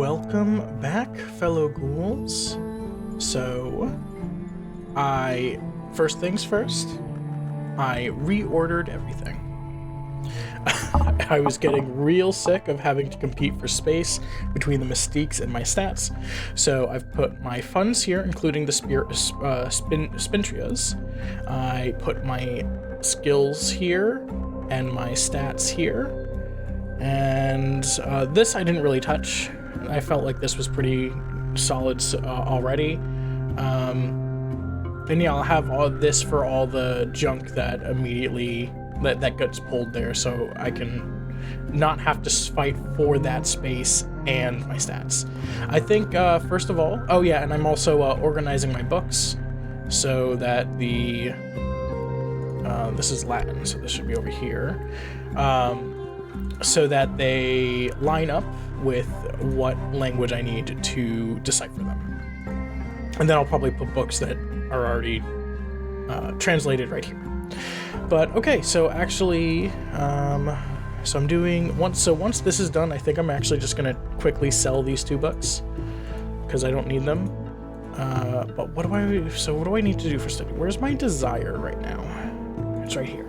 Welcome back, fellow ghouls. So, first things first, I reordered everything. I was getting real sick of having to compete for space between the mystiques and my stats, so I've put my funds here, including the spintrias. I put my skills here and my stats here, and this I didn't really touch. I felt like this was pretty solid already. And yeah, I'll have all this for all the junk that immediately that gets pulled there, so I can not have to fight for that space and my stats. I think first of all, oh yeah, and I'm also organizing my books so that the this is Latin, so this should be over here, so that they line up with what language I need to decipher them. And then I'll probably put books that are already translated right here. But okay, so actually, so I'm doing once this is done, I think I'm actually just gonna quickly sell these 2 books because I don't need them. But what do I need to do for study? Where's my desire right now? It's right here.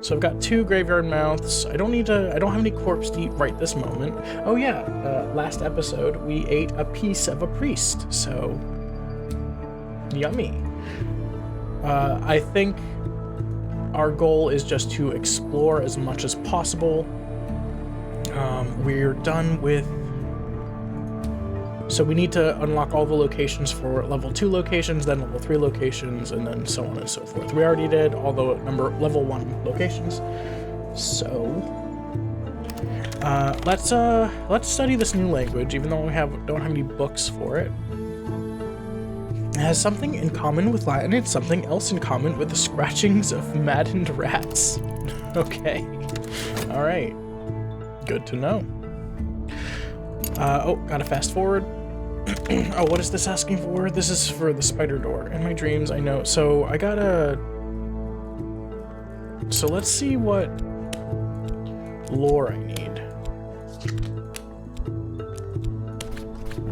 So I've got 2 graveyard mouths. I don't have any corpse to eat right this moment. Oh yeah, last episode we ate a piece of a priest, so yummy. I think our goal is just to explore as much as possible. We're done with... So we need to unlock all the locations for level 2 locations, then level 3 locations, and then so on and so forth. We already did all the level 1 locations. So let's study this new language, even though we don't have any books for it. It has something in common with Latin. It's something else in common with the scratchings of maddened rats. Okay. All right. Good to know. Oh, gotta fast forward. Oh, what is this asking for? This is for the spider door. In my dreams, I know. So I gotta... So let's see what lore I need.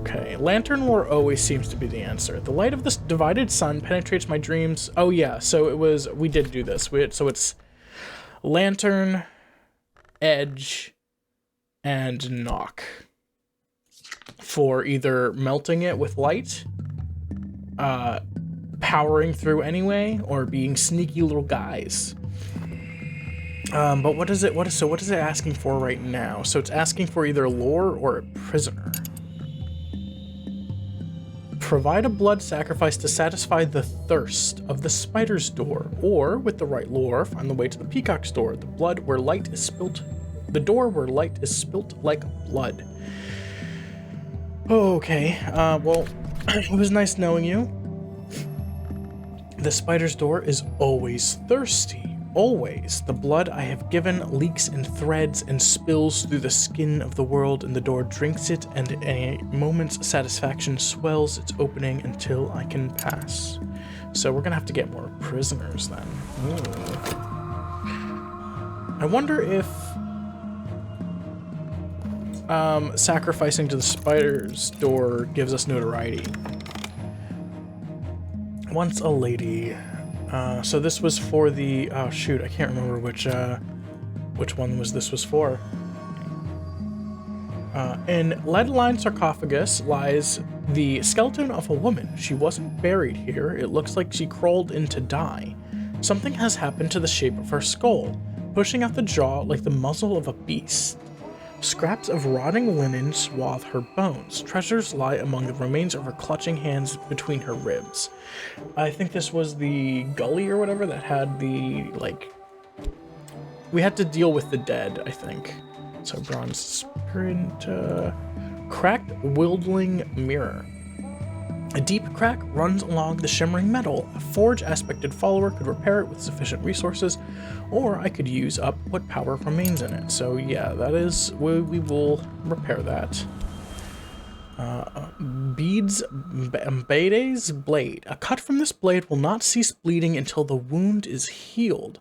Okay, lantern lore always seems to be the answer. The light of this divided sun penetrates my dreams. Oh yeah, so we did do this. So it's lantern, edge, and knock. For either melting it with light, powering through anyway, or being sneaky little guys. But what is it asking for right now? So it's asking for either lore or a prisoner. Provide a blood sacrifice to satisfy the thirst of the spider's door, or with the right lore, find the way to the peacock's door. The door where light is spilt like blood. Okay, well, it was nice knowing you. The spider's door is always thirsty. Always. The blood I have given leaks in threads and spills through the skin of the world, and the door drinks it, and a moment's satisfaction swells its opening until I can pass. So we're gonna have to get more prisoners then. Ooh. I wonder if sacrificing to the spider's door gives us notoriety. Once a lady. So this was for the... Oh shoot, I can't remember which one this was for. In lead-lined sarcophagus lies the skeleton of a woman. She wasn't buried here. It looks like she crawled in to die. Something has happened to the shape of her skull, pushing out the jaw like the muzzle of a beast. Scraps of rotting linen swathe her bones. Treasures lie among the remains of her clutching hands between her ribs. I think this was the gully or whatever that had the, like... We had to deal with the dead, I think. So bronze sprint... Cracked wildling mirror. A deep crack runs along the shimmering metal. A forge-aspected follower could repair it with sufficient resources, or I could use up what power remains in it. So yeah, that is... We will repair that. Beads... Bede's blade. A cut from this blade will not cease bleeding until the wound is healed.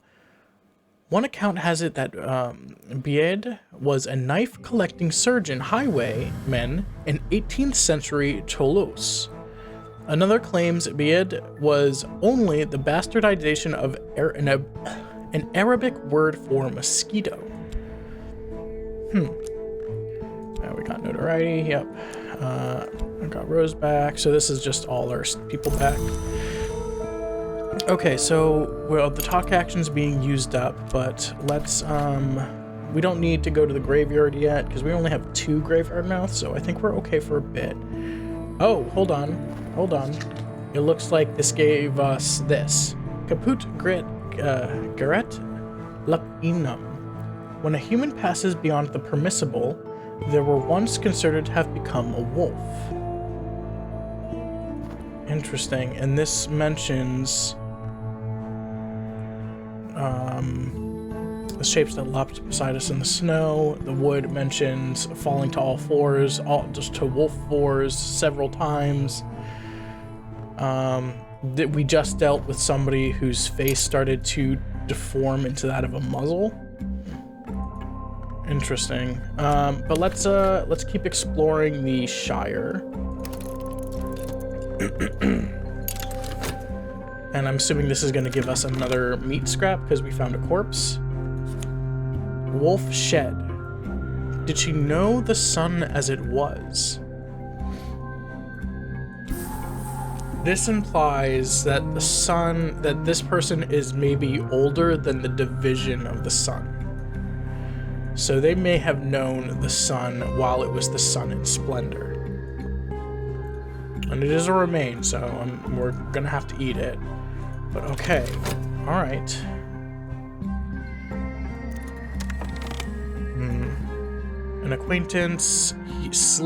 One account has it that Bied was a knife-collecting surgeon highwayman in 18th century Toulouse. Another claims Bied was only the bastardization of an Arabic word for mosquito. Now we got notoriety, yep. I got Rose back, so this is just all our people back. Okay, so, well, the talk action's being used up, but let's, we don't need to go to the graveyard yet, because we only have 2 graveyard mouths, so I think we're okay for a bit. Oh, hold on. It looks like this gave us this. Caput Garet Lapinum. When a human passes beyond the permissible, they were once considered to have become a wolf. Interesting, and this mentions the shapes that leapt beside us in the snow. The wood mentions falling to all fours, just to wolf fours several times. That we just dealt with somebody whose face started to deform into that of a muzzle. Interesting. But let's keep exploring the Shire. And I'm assuming this is going to give us another meat scrap because we found a corpse. Wolf shed. Did she know the sun as it was? This implies that the sun, that this person is maybe older than the division of the sun. So they may have known the sun while it was the sun in splendor. And it is a remain, so we're gonna have to eat it. But okay, all right. An acquaintance, he's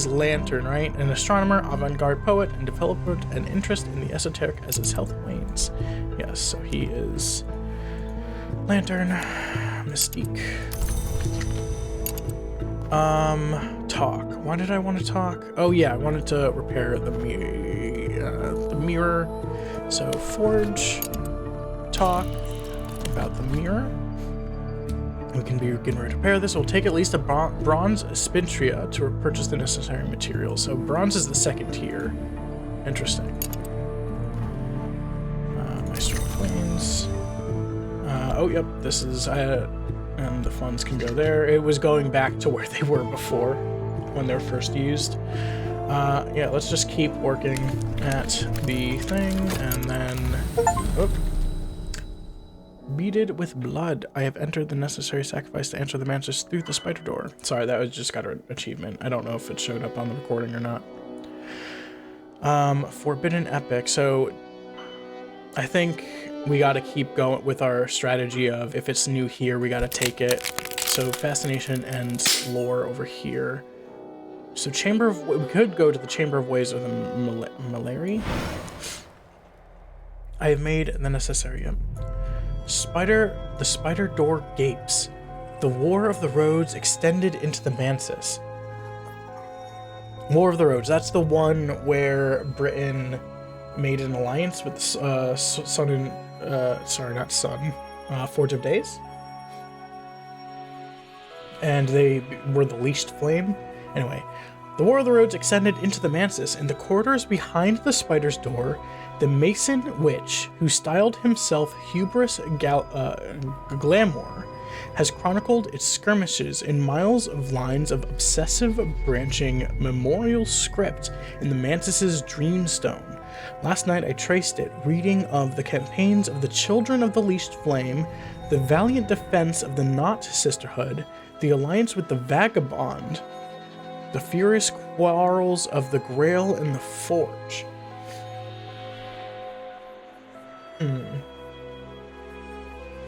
Lantern, right? An astronomer, avant-garde poet, and developed an interest in the esoteric as his health wanes. Yes, so he is Lantern, Mystique. Talk. Why did I want to talk? Oh yeah, I wanted to repair the mirror. So forge, talk about the mirror. We can begin to repair this. It will take at least a bronze spintria to purchase the necessary materials. So bronze is the second tier. Interesting. Maestro Planes. Oh yep, this is and the funds can go there. It was going back to where they were before, when they were first used. Yeah, let's just keep working at the thing, and then... Oh. Beaded with blood. I have entered the necessary sacrifice to enter the mantis through the spider door. Sorry, that was just got an achievement. I don't know if it showed up on the recording or not. Forbidden Epic. So, I think we gotta keep going with our strategy of if it's new here, we gotta take it. So, Fascination and Lore over here. So, we could go to the Chamber of Ways of the Malari. I have made the necessary. The spider door gapes. The War of the Roads extended into the Mansis. War of the Roads, that's the one where Britain made an alliance with Forge of Days. And they were the least flame. Anyway, the War of the Roads extended into the Mansis. In the corridors behind the spider's door, the Mason Witch, who styled himself Hubris Glamour, has chronicled its skirmishes in miles of lines of obsessive branching memorial script in the Mantis's Dreamstone. Last night I traced it, reading of the campaigns of the Children of the Leashed Flame, the valiant defense of the Knot Sisterhood, the alliance with the Vagabond, the furious quarrels of the Grail and the Forge.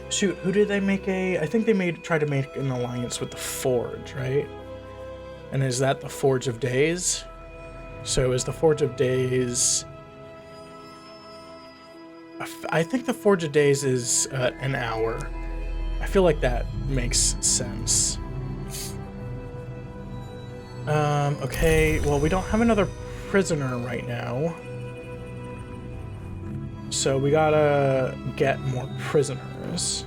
Shoot, who did they make I think they tried to make an alliance with the Forge, right? And is that the Forge of Days? So is the Forge of Days... I think the Forge of Days is an hour. I feel like that makes sense. Okay, well, we don't have another prisoner right now. So we gotta get more prisoners.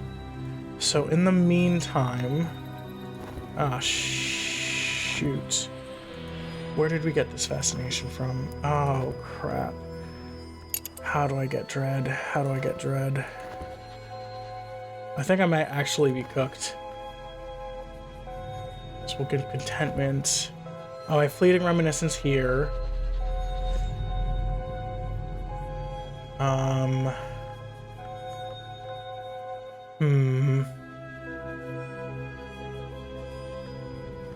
So in the meantime... Ah, shoot. Where did we get this fascination from? Oh, crap. How do I get dread? How do I get dread? I think I might actually be cooked. So we'll get contentment. Oh, I have fleeting reminiscence here.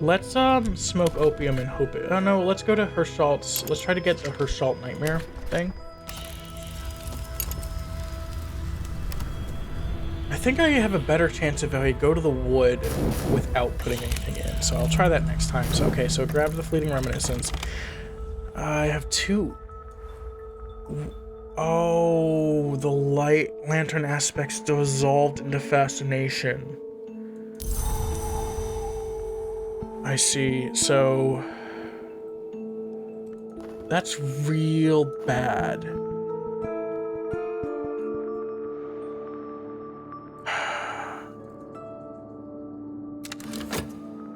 Let's smoke opium and hope it. Oh no, let's go to Herschalt's. Let's try to get the Herschalt nightmare thing. I think I have a better chance if I go to the wood without putting anything in. So I'll try that next time. So okay, so grab the fleeting reminiscence. I have 2. Oh, the light lantern aspects dissolved into fascination. I see. So that's real bad.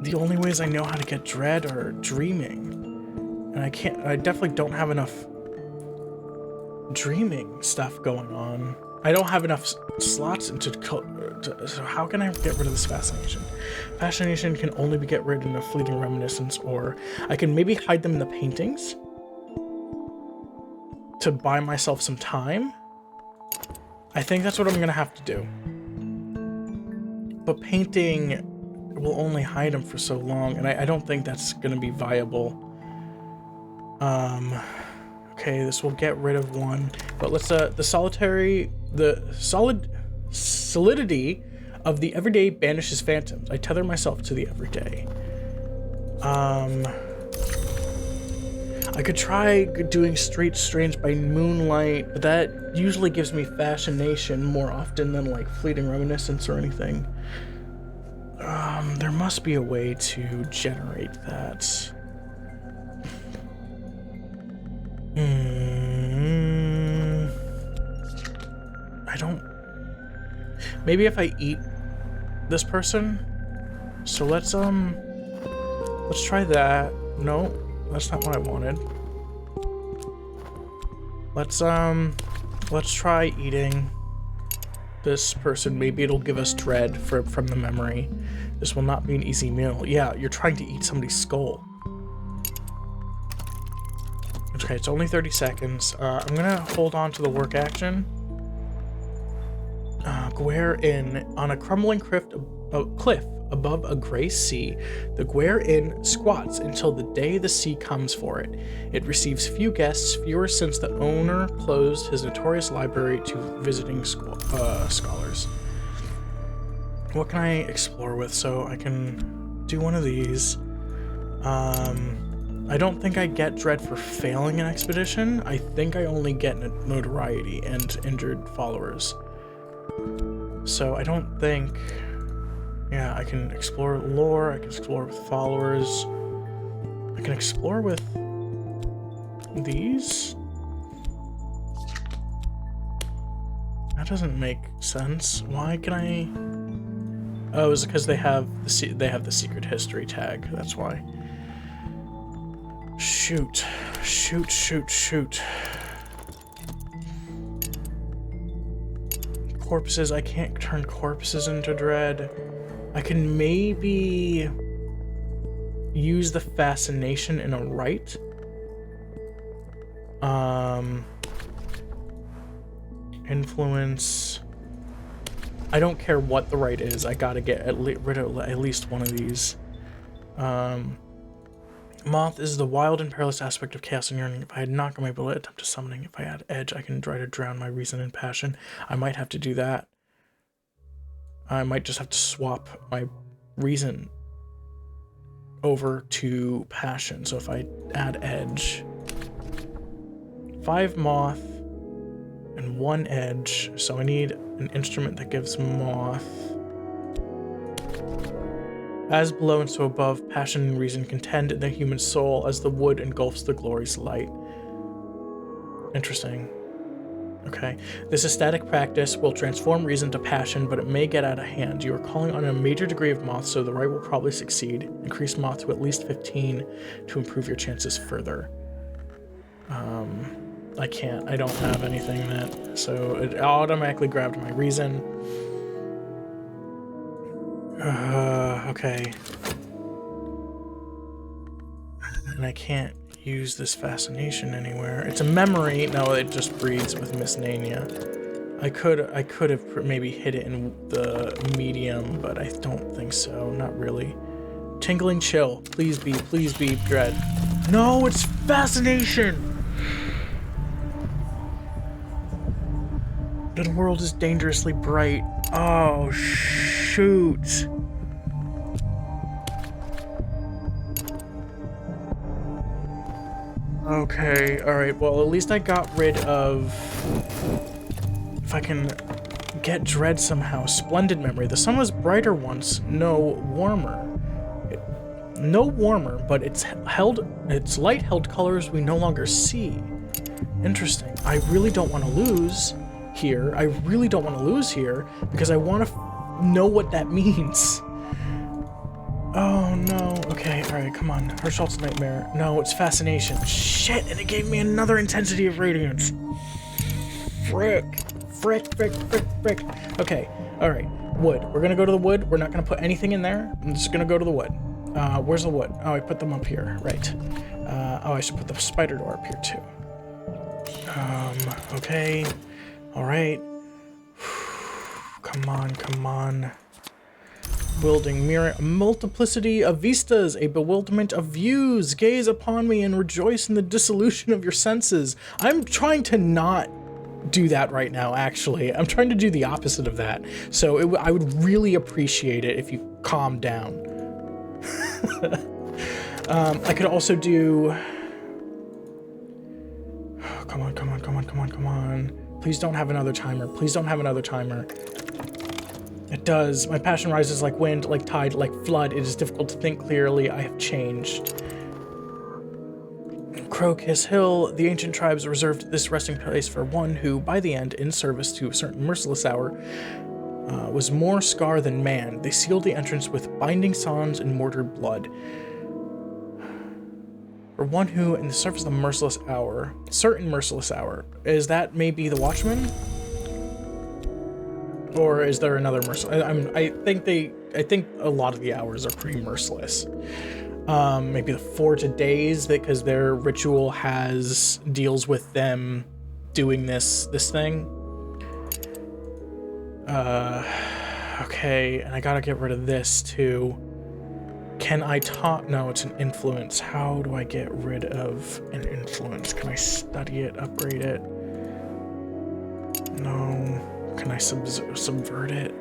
The only ways I know how to get dread are dreaming. And I definitely don't have enough dreaming stuff going on. I don't have enough slots into so how can I get rid of this fascination? Fascination can only be get rid in a fleeting reminiscence, or I can maybe hide them in the paintings to buy myself some time. I think that's what I'm gonna have to do. But painting will only hide them for so long, and I don't think that's gonna be viable. Okay, this will get rid of 1, but let's the solidity of the everyday banishes phantoms. I tether myself to the everyday. I could try doing straight strange by moonlight, but that usually gives me fascination more often than like fleeting reminiscence or anything. There must be a way to generate that. I don't... Maybe if I eat this person? So let's try that. No, that's not what I wanted. Let's try eating this person. Maybe it'll give us dread from the memory. This will not be an easy meal. Yeah, you're trying to eat somebody's skull. Okay, it's only 30 seconds. I'm gonna hold on to the work action. Gware Inn. On a crumbling cliff above a gray sea, the Gware Inn squats until the day the sea comes for it. It receives few guests, fewer since the owner closed his notorious library to visiting scholars. What can I explore with? So I can do one of these. I don't think I get dread for failing an expedition. I think I only get notoriety and injured followers. So I don't think... Yeah, I can explore lore, I can explore with followers. I can explore with these? That doesn't make sense. Why can I... Oh, is it because they have the secret history tag? That's why. Shoot. Corpses, I can't turn corpses into dread. I can maybe use the fascination in a rite. Influence. I don't care what the rite is. I gotta get rid of at least one of these. Moth is the wild and perilous aspect of chaos and yearning. If I had not got my bullet attempt to summoning, if I had edge, I can try to drown my reason and passion. I might have to do that. I might just have to swap my reason over to passion. So if I add edge, 5 moth and 1 edge. So I need an instrument that gives moth. As below and so above, passion and reason contend in the human soul as the wood engulfs the glory's light. Interesting. Okay. This ecstatic practice will transform reason to passion, but it may get out of hand. You are calling on a major degree of moth, so the rite will probably succeed. Increase moth to at least 15 to improve your chances further. I can't. I don't have anything that... So it automatically grabbed my reason. Okay. And I can't use this fascination anywhere. It's a memory. No, it just breeds with Misnania. I could have maybe hit it in the medium, but I don't think so. Not really. Tingling chill. Please be dread. No, it's fascination. The world is dangerously bright. Oh, shoot. Okay, alright, well, at least I got rid of... If I can get dread somehow. Splendid memory. The sun was brighter once, no warmer. No warmer, but its light held colors we no longer see. Interesting. I really don't want to lose here. I really don't want to lose here because I want to know what that means. Oh no. Okay, alright, come on. Herschel's nightmare. No, it's fascination. Shit, and it gave me another intensity of radiance. Frick. Okay, alright. Wood. We're gonna go to the wood. We're not gonna put anything in there. I'm just gonna go to the wood. Where's the wood? Oh, I put them up here. Right. Oh, I should put the spider door up here too. Okay. Alright. Come on. Building mirror, a multiplicity of vistas, a bewilderment of views. Gaze upon me and rejoice in the dissolution of your senses. I'm trying to not do that right now, actually. I'm trying to do the opposite of that. So I would really appreciate it if you calm down. I could also do... Come on. Please don't have another timer. It does. My passion rises like wind, like tide, like flood. It is difficult to think clearly. I have changed. Crocus Hill, the ancient tribes reserved this resting place for one who, by the end, in service to a certain merciless hour, was more scar than man. They sealed the entrance with binding songs and mortared blood. For one who, in the service of the merciless hour, certain merciless hour, is that maybe the Watchman? Or is there another merciless? I think a lot of the hours are pretty merciless. Maybe the 4 days, because their ritual deals with them doing this thing. Okay, and I gotta get rid of this too. Can I talk? No, it's an influence. How do I get rid of an influence? Can I study it, upgrade it? No. Can I subvert it?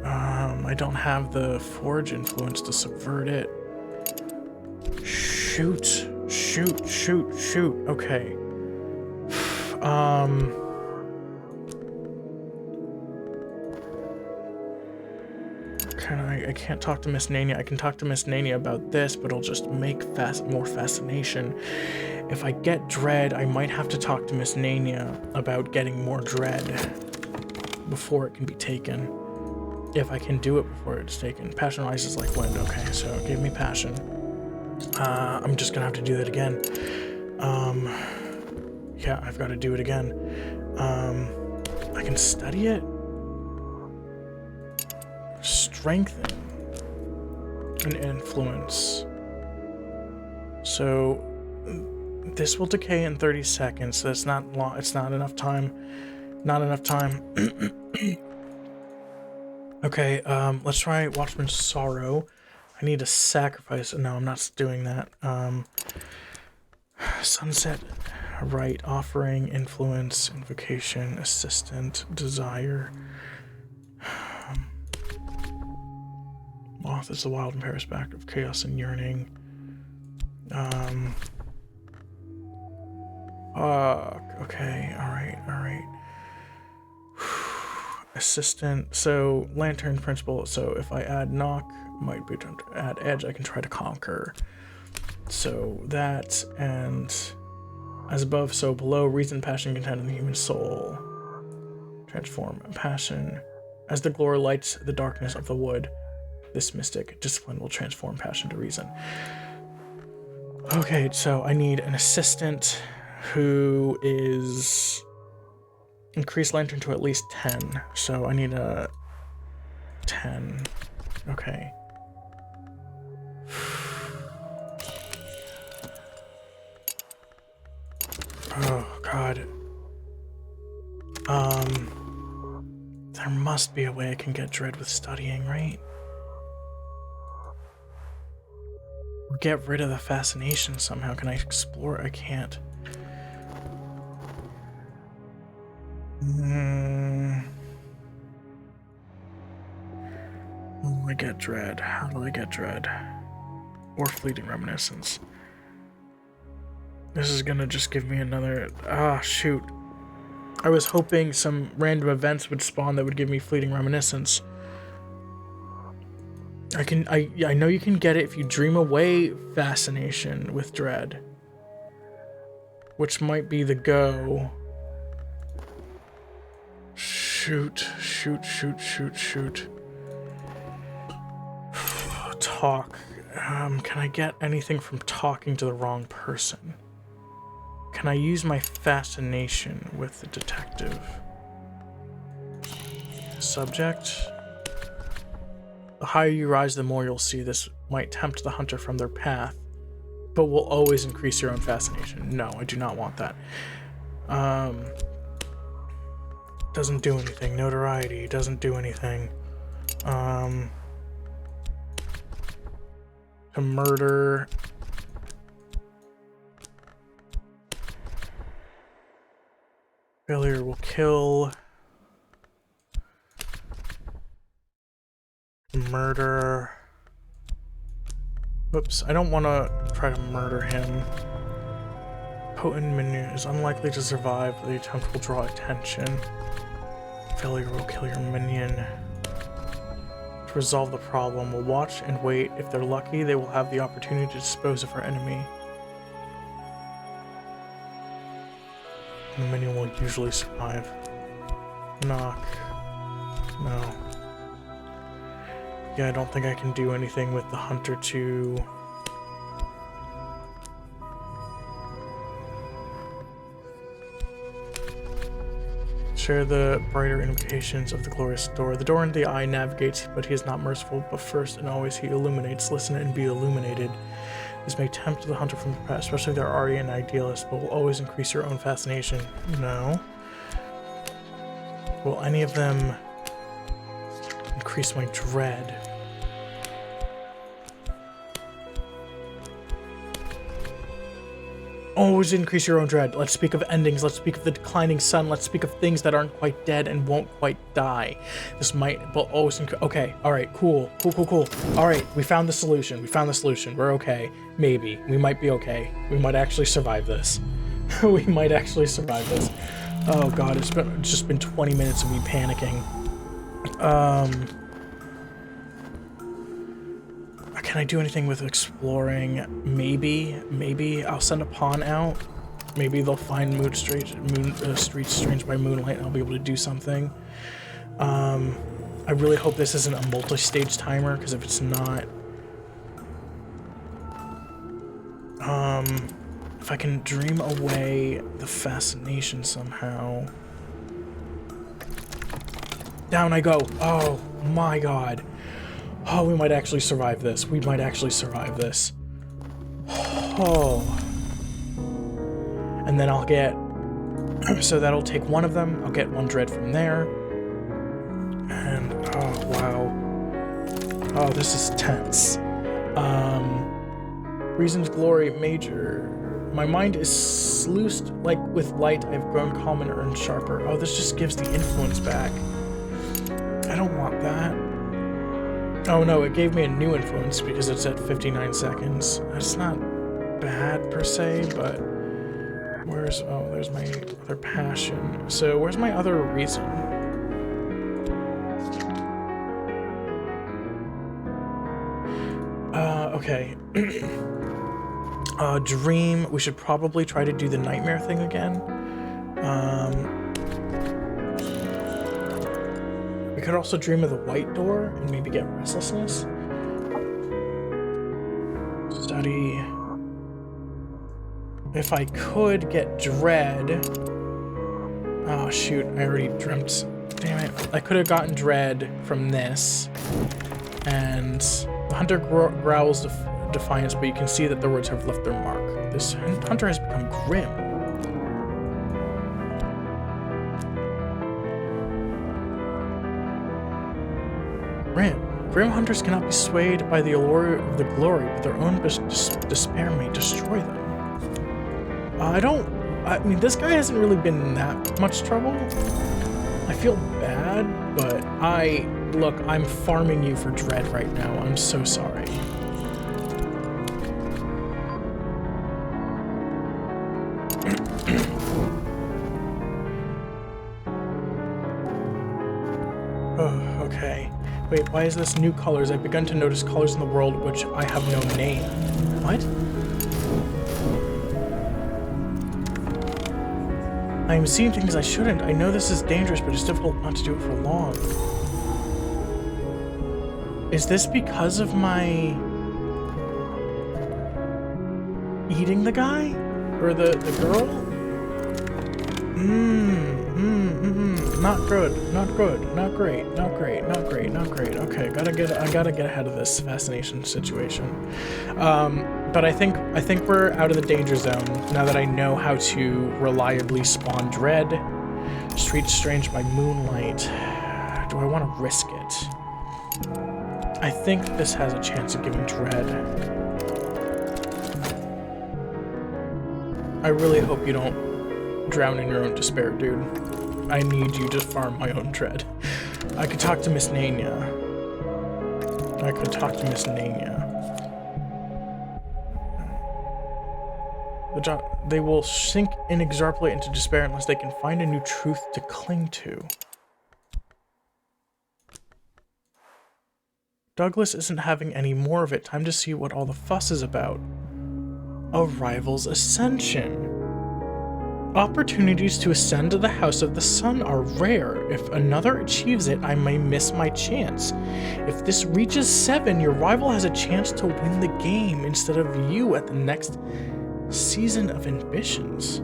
I don't have the forge influence to subvert it. Shoot. Okay. I can't talk to Miss Nania. I can talk to Miss Nania about this, but it'll just make more fascination. If I get dread, I might have to talk to Miss Nania about getting more dread before it can be taken. If I can do it before it's taken. Passion rises like wind. Okay, so it gave me passion. I'm just gonna have to do that again. Yeah, I've got to do it again. I can study it. Strengthen an influence. So this will decay in 30 seconds. So it's not long. It's not enough time. Okay, let's try Watchman's Sorrow. I need a sacrifice. No, I'm not doing that. Sunset, right, offering, influence, invocation, assistant, desire. Moth is the wild and Paris back of chaos and yearning. Okay, alright. Assistant, so lantern principle, so if I add knock, might be to add edge, I can try to conquer. So that, and As above, so below, reason, passion, content in the human soul. Transform passion. As the glory lights the darkness of the wood, this mystic discipline will transform passion to reason. Okay, so I need an assistant who is increase lantern to at least 10. So I need a 10. Okay. Oh, God. There must be a way I can get dread with studying, right? Get rid of the fascination somehow. Can I explore? I can't. How do I get dread? How do I get dread? Or fleeting reminiscence. This is gonna just give me another... Ah, shoot. I was hoping some random events would spawn that would give me fleeting reminiscence. I know you can get it if you dream away fascination with dread. Which might be the go. Shoot. Talk. Can I get anything from talking to the wrong person? Can I use my fascination with the detective? Subject. The higher you rise, the more you'll see. This might tempt the hunter from their path, but will always increase your own fascination. No, I do not want that. Doesn't do anything. Notoriety doesn't do anything. To murder. Failure will kill. Murder. Whoops, I don't want to try to murder him. Potent minion is unlikely to survive. The attempt will draw attention. Failure will kill your minion. To resolve the problem, we'll watch and wait. If they're lucky, they will have the opportunity to dispose of our enemy. The minion will usually survive. Knock. No. Yeah, I don't think I can do anything with the hunter to... Share the brighter invocations of the glorious door. The door into the eye navigates, but he is not merciful, but first and always he illuminates. Listen and be illuminated. This may tempt the hunter from the past, especially if they're already an idealist, but will always increase your own fascination. No. Will any of them increase my dread? Always increase your own dread. Let's speak of endings. Let's speak of the declining sun. Let's speak of things that aren't quite dead and won't quite die. This might, but always increase. Okay, all right, cool. All right, we found the solution. We're okay. Maybe. We might be okay. We might actually survive this. We might actually survive this. Oh God, it's just been 20 minutes of me panicking. Can I do anything with exploring? Maybe I'll send a pawn out. Maybe they'll find streets strange by moonlight and I'll be able to do something. I really hope this isn't a multi-stage timer, because if it's not... if I can dream away the fascination somehow... Down I go! Oh my God! Oh, we might actually survive this. Oh. And then I'll get... So that'll take one of them. I'll get one dread from there. And, oh, wow. Oh, this is tense. Reason's glory, major. My mind is sluiced like with light. I've grown calm and earned sharper. Oh, this just gives the influence back. I don't want that. Oh no, it gave me a new influence because it's at 59 seconds. That's not bad per se, but where's... Oh, there's my other passion. So where's my other reason? Okay. Dream. We should probably try to do the nightmare thing again. We could also dream of the white door and maybe get restlessness. Study. If I could get dread. Oh shoot, I already dreamt. Damn it. I could have gotten dread from this. And the hunter growls defiance, but you can see that the words have left their mark. This hunter has become grim. Grim hunters cannot be swayed by the allure of the glory, but their own despair may destroy them. I mean, this guy hasn't really been in that much trouble. I feel bad, but look, I'm farming you for dread right now. I'm so sorry. Oh, okay. Wait, why is this new colors? I've begun to notice colors in the world which I have no name. What? I am seeing things I shouldn't. I know this is dangerous, but it's difficult not to do it for long. Is this because of my eating the guy? Or the girl? Not good, not good, not great, not great, not great, not great. Okay, I gotta get ahead of this fascination situation. But I think we're out of the danger zone now that I know how to reliably spawn dread. Streets strange by moonlight. Do I want to risk it? I think this has a chance of giving dread. I really hope you don't drown in your own despair, dude. I need you to farm my own dread. I could talk to Miss Nania. They will sink inexorably into despair unless they can find a new truth to cling to. Douglas isn't having any more of it. Time to see what all the fuss is about. A rival's ascension. Opportunities to ascend to the House of the Sun are rare. If another achieves it, I may miss my chance. If this reaches 7, your rival has a chance to win the game instead of you at the next season of ambitions.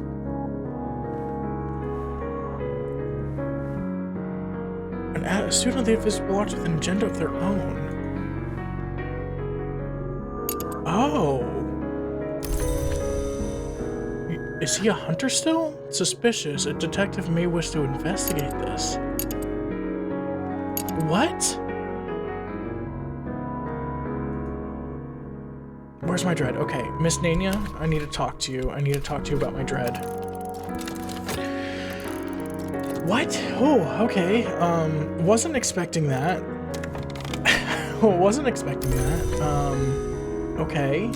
A student of the Invisible Arts with an agenda of their own. Oh. Is he a hunter still? Suspicious. A detective may wish to investigate this. What? Where's my dread? Okay, Miss Nania, I need to talk to you. I need to talk to you about my dread. What? Oh, okay. Wasn't expecting that. Wasn't expecting that. Okay.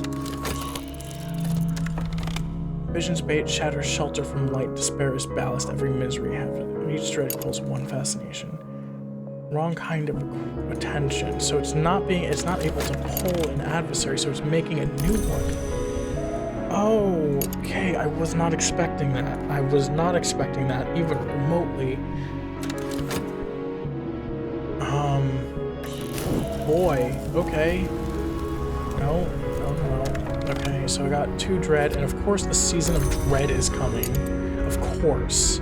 Vision's bait, shatters shelter from light, despair is ballast, every misery have each dread equals one fascination. Wrong kind of attention, so it's not able to pull an adversary, so it's making a new one. Okay, I was not expecting that. I was not expecting that, even remotely. Boy, okay. No. Okay, so I got 2 dread, and of course the season of dread is coming. Of course.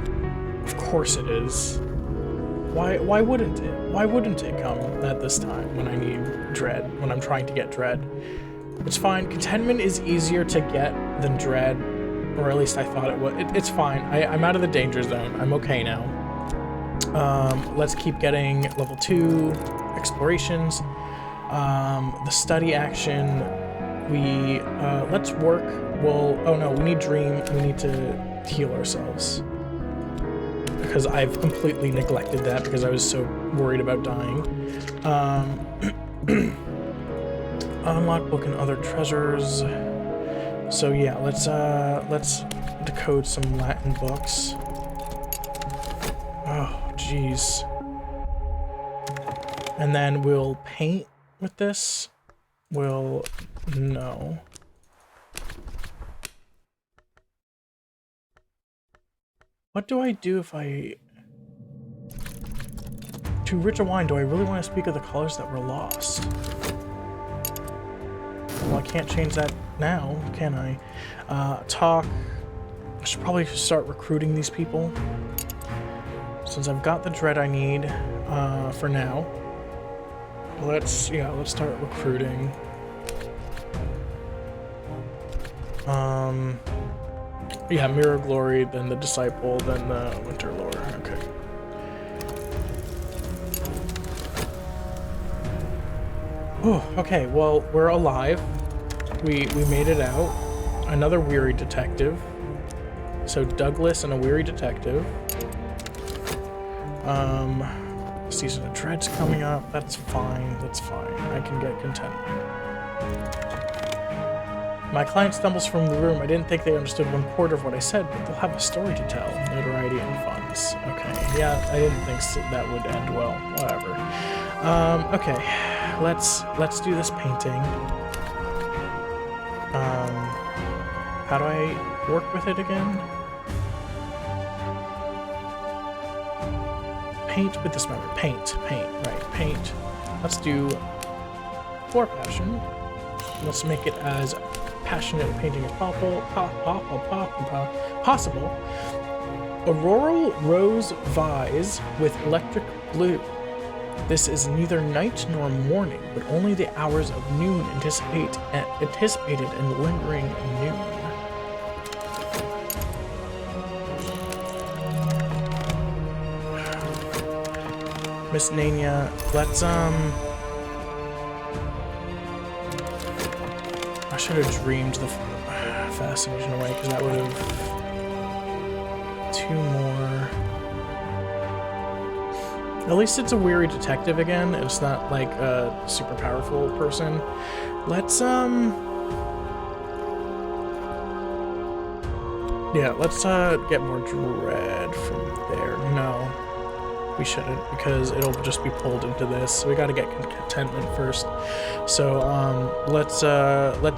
Of course it is. Why wouldn't it? Why wouldn't it come at this time when I need dread, when I'm trying to get dread? It's fine. Contentment is easier to get than dread, or at least I thought it was. It's fine. I'm out of the danger zone. I'm okay now. Let's keep getting level 2 explorations. The study action. Let's work. Oh no, we need dream. We need to heal ourselves. Because I've completely neglected that because I was so worried about dying. Unlock book and other treasures. So yeah, let's decode some Latin books. Oh, jeez. And then we'll paint with this. No. What do I do if I... Too rich a wine, do I really want to speak of the colors that were lost? Well, I can't change that now, can I? Talk. I should probably start recruiting these people. Since I've got the dread I need for now. Let's start recruiting. Yeah, Mirror Glory, then the Disciple, then the Winter Lore. Okay. Oh, okay, well, we're alive. We made it out. Another weary detective. So Douglas and a weary detective. Season of Dread's coming up. That's fine. That's fine. I can get contentment. My client stumbles from the room. I didn't think they understood 1/4 of what I said, but they'll have a story to tell. Notoriety and funds. Okay. Yeah, I didn't think that would end well. Whatever. Okay. Let's do this painting. How do I work with it again? Paint with this member. Paint. Right. Paint. Let's do 4 passion. Let's make it as passionate painting as possible. Auroral rose vise with electric blue. This is neither night nor morning, but only the hours of noon anticipated and lingering noon. Miss Nania, let's I should have dreamed the fascination away, because that would have 2 more. At least it's a weary detective again. It's not like a super powerful person. Let's yeah, let's get more dread from there. No, we shouldn't, because it'll just be pulled into this. So we got to get contentment first. So let's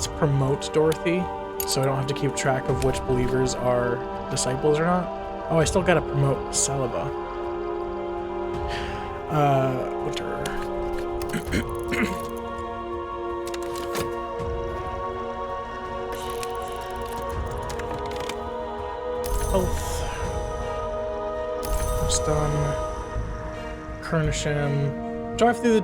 promote Dorothy, so I don't have to keep track of which believers are disciples or not. Oh, I still got to promote Saliva. Winter. Health. Almost done. Kernisham. Drive through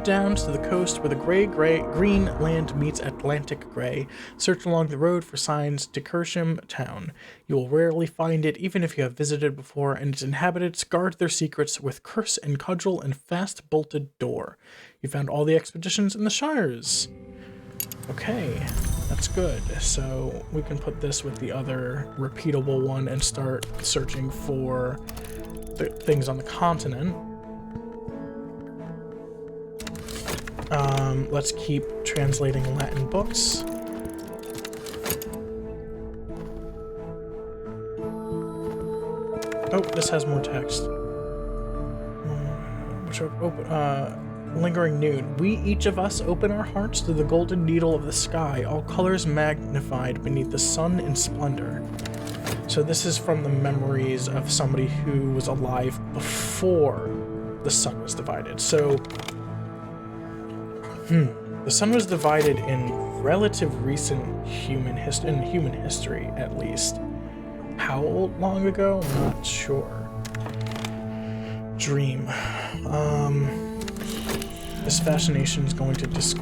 down to the coast where the green land meets Atlantic gray. Search along the road for signs to Kersham town. You will rarely find it, even if you have visited before, and its inhabitants guard their secrets with curse and cudgel and fast bolted door. You found all the expeditions in the Shires. Okay, that's good. So we can put this with the other repeatable one and start searching for the things on the continent. Let's keep translating Latin books. Oh, this has more text. Lingering noon. We, each of us, open our hearts to the golden needle of the sky, all colors magnified beneath the sun in splendor. So this is from the memories of somebody who was alive before the sun was divided. So, the sun was divided in relative recent human history, at least. How long ago? I'm not sure. Dream. This fascination is going to it's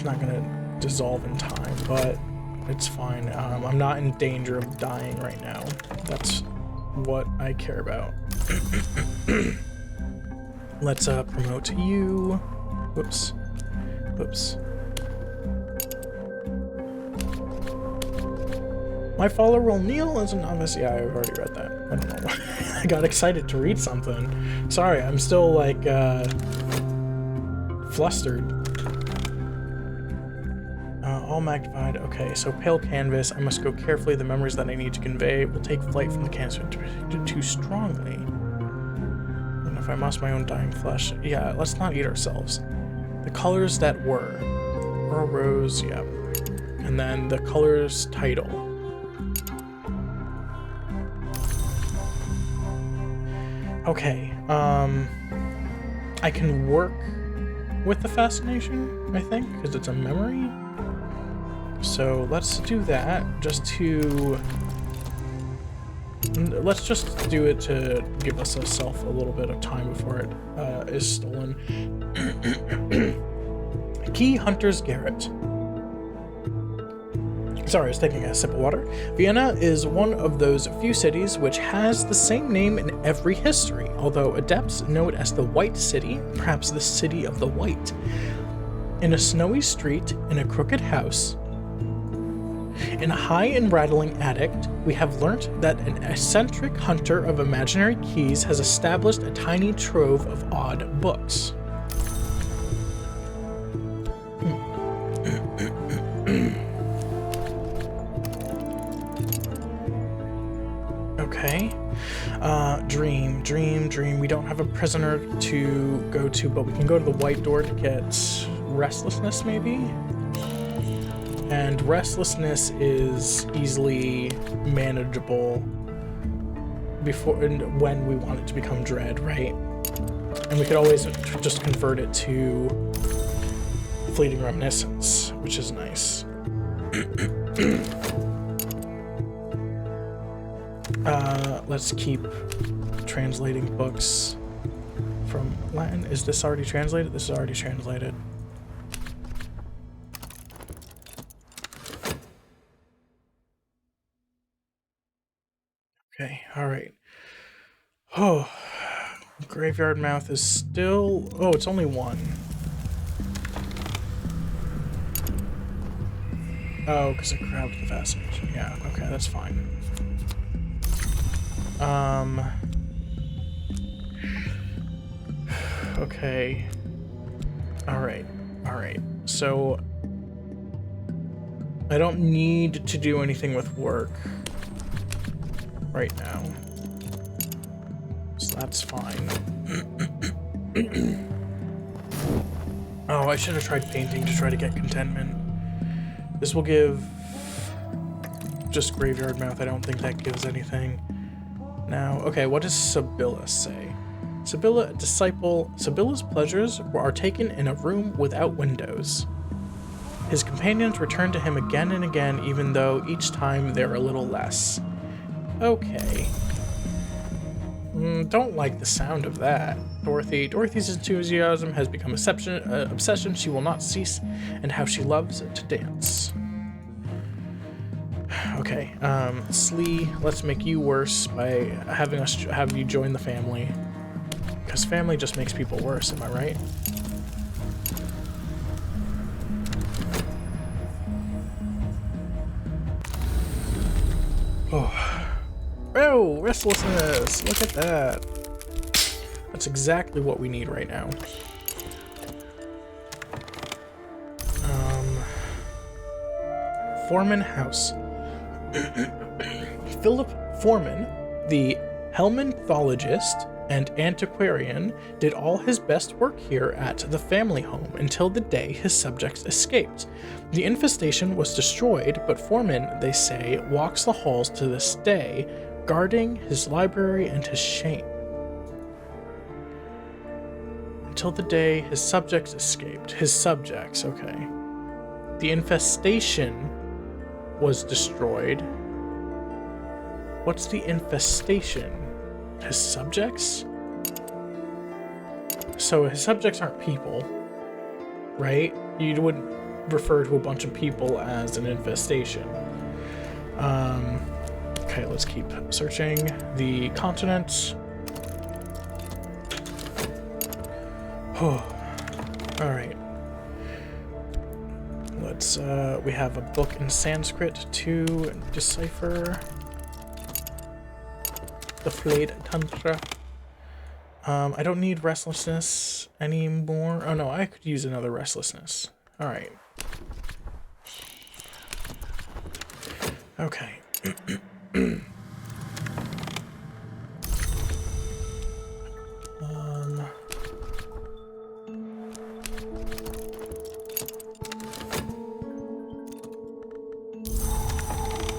not going to dissolve in time, but it's fine. I'm not in danger of dying right now. That's what I care about. Let's promote you. Whoops. My follower will kneel as a novice. Yeah, I've already read that. I don't know why. I got excited to read something. Sorry, I'm still like flustered. All magnified. Okay, so pale canvas. I must go carefully. The memories that I need to convey will take flight from the canvas too strongly. And if I must, my own dying flesh. Yeah, let's not eat ourselves. The colors that were. Pearl rose, yeah. And then the colors title. Okay, I can work with the fascination, I think, because it's a memory. So let's do that, let's just do it to give us a little bit of time before it is stolen. Key Hunter's Garret. Sorry, I was taking a sip of water. Vienna is one of those few cities which has the same name in every history, although adepts know it as the White City, perhaps the City of the White. In a snowy street, in a crooked house, in a high and rattling attic, we have learnt that an eccentric hunter of imaginary keys has established a tiny trove of odd books. Okay. Dream. We don't have a prisoner to go to, but we can go to the white door to get restlessness, maybe? And restlessness is easily manageable before and when we want it to become dread, right? And we could always just convert it to fleeting reminiscence, which is nice. Let's keep translating books from Latin. Is this already translated? This is already translated. Okay, alright. Oh, Graveyard Mouth is still... Oh, it's only one. Oh, because it grabbed the fascination. Yeah, okay, that's fine. Okay. Alright. So, I don't need to do anything with work right now. So that's fine. Oh, I should have tried painting to try to get contentment. This will give just Graveyard Mouth. I don't think that gives anything. Now, okay, what does Sibylla say? Sibylla, a disciple. Sibylla's pleasures are taken in a room without windows. His companions return to him again and again, even though each time they're a little less. Okay. Don't like the sound of that. Dorothy's enthusiasm has become obsession she will not cease, and how she loves to dance. Okay, Slee, let's make you worse by have you join the family. Because family just makes people worse, am I right? Oh, restlessness! Look at that. That's exactly what we need right now. Foreman House. Philip Foreman, the helminthologist and antiquarian, did all his best work here at the family home until the day his subjects escaped. The infestation was destroyed, but Foreman, they say, walks the halls to this day, guarding his library and his shame. Until the day his subjects escaped. His subjects, okay. The infestation was destroyed. What's the infestation? His subjects? So his subjects aren't people, right? You wouldn't refer to a bunch of people as an infestation. Okay, let's keep searching the continent. Oh, all right. Let's, we have a book in Sanskrit to decipher. The flayed tincture. I don't need restlessness anymore. Oh no, I could use another restlessness. All right. Okay.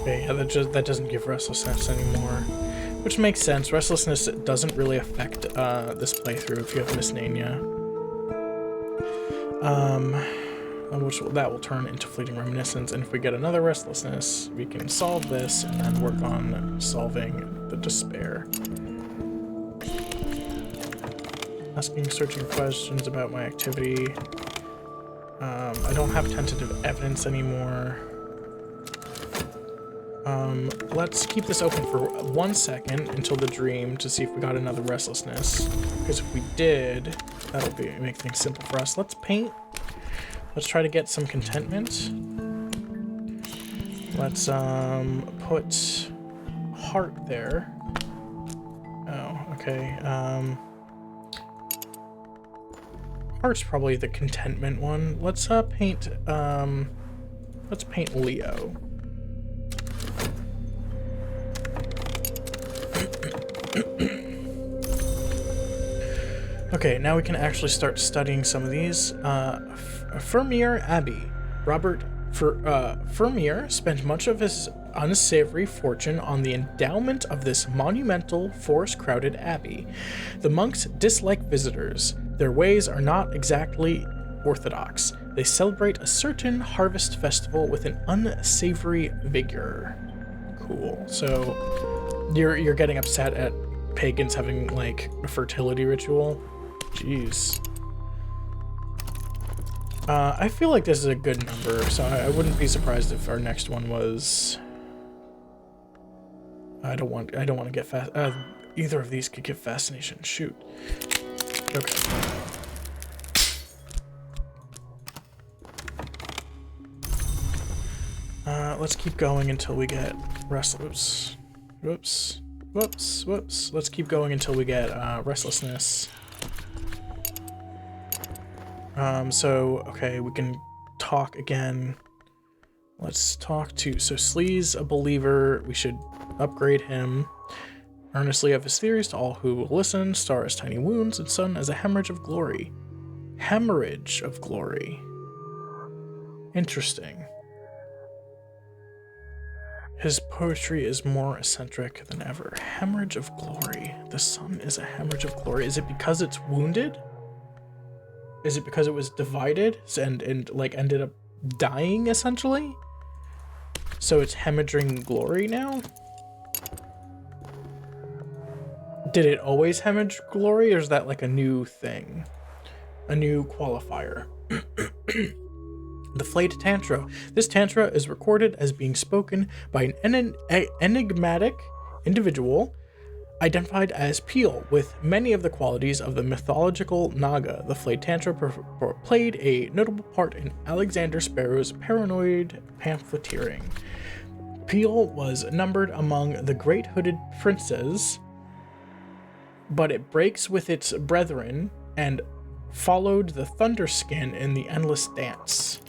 Okay, yeah, that doesn't give restlessness anymore. Which makes sense. Restlessness doesn't really affect this playthrough if you have Misnania. That will turn into Fleeting Reminiscence, and if we get another Restlessness, we can solve this and then work on solving the Despair. Asking searching questions about my activity. I don't have tentative evidence anymore. Let's keep this open for 1 second until the dream to see if we got another Restlessness. Because if we did, that'll make things simple for us. Let's paint. Let's try to get some contentment. Let's put heart there. Oh, okay. Heart's probably the contentment one. Let's paint Leo. Okay, now we can actually start studying some of these. Fermier Abbey. Robert Fermier spent much of his unsavory fortune on the endowment of this monumental, forest-crowded abbey. The monks dislike visitors. Their ways are not exactly orthodox. They celebrate a certain harvest festival with an unsavory vigor. Cool. So you're getting upset at pagans having like a fertility ritual? Jeez. I feel like this is a good number, so I wouldn't be surprised if our next one was. I don't want to get fast. Either of these could give fascination. Shoot. Okay. Let's keep going until we get restless. Whoops. Let's keep going until we get restlessness. Okay, we can talk again. Let's talk to, so Slee's a believer, we should upgrade him. Earnestly of his theories to all who will listen, star as tiny wounds, and sun as a hemorrhage of glory. Hemorrhage of glory. Interesting. His poetry is more eccentric than ever. Hemorrhage of glory. The sun is a hemorrhage of glory. Is it because it's wounded? Is it because it was divided and like ended up dying essentially? So it's hemorrhaging glory now? Did it always hemorrhage glory, or is that like a new thing? A new qualifier? The flayed tantra. This tantra is recorded as being spoken by an enigmatic individual identified as Peel, with many of the qualities of the mythological Naga. The flayed tantra played a notable part in Alexander Sparrow's paranoid pamphleteering. Peel was numbered among the great hooded princes, but it breaks with its brethren and followed the Thunderskin in the endless dance.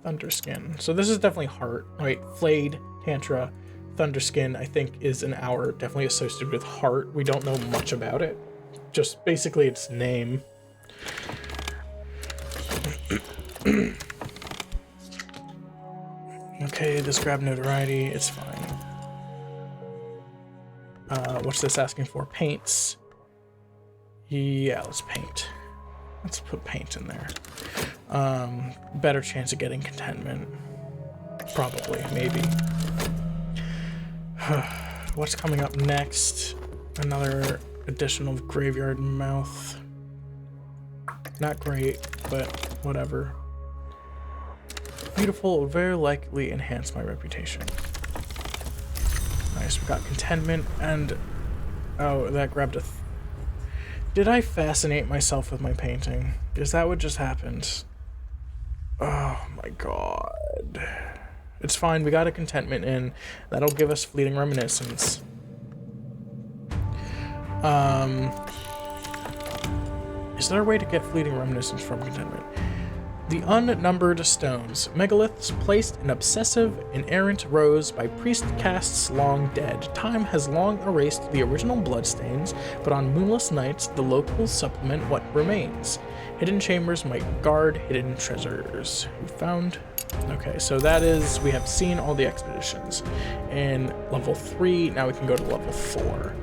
Thunderskin. So this is definitely heart, right? Flayed tantra. Thunderskin, I think, is an hour definitely associated with heart. We don't know much about it. Just basically its name. Okay, this grab notoriety. It's fine. What's this asking for? Paints. Yeah, let's paint. Let's put paint in there. Better chance of getting contentment. Probably, maybe. What's coming up next? Another edition of Graveyard Mouth. Not great, but whatever. Beautiful will very likely enhance my reputation. Nice, we got contentment and... Oh, that grabbed a... Did I fascinate myself with my painting? Is that what just happened? Oh my god. It's fine, we got a contentment in. That'll give us fleeting reminiscence. Is there a way to get fleeting reminiscence from contentment? The unnumbered stones. Megaliths placed in obsessive, inerrant rows by priest castes long dead. Time has long erased the original bloodstains, but on moonless nights, the locals supplement what remains. Hidden chambers might guard hidden treasures. We found Okay, so that is, we have seen all the expeditions. In level 3, now we can go to level 4.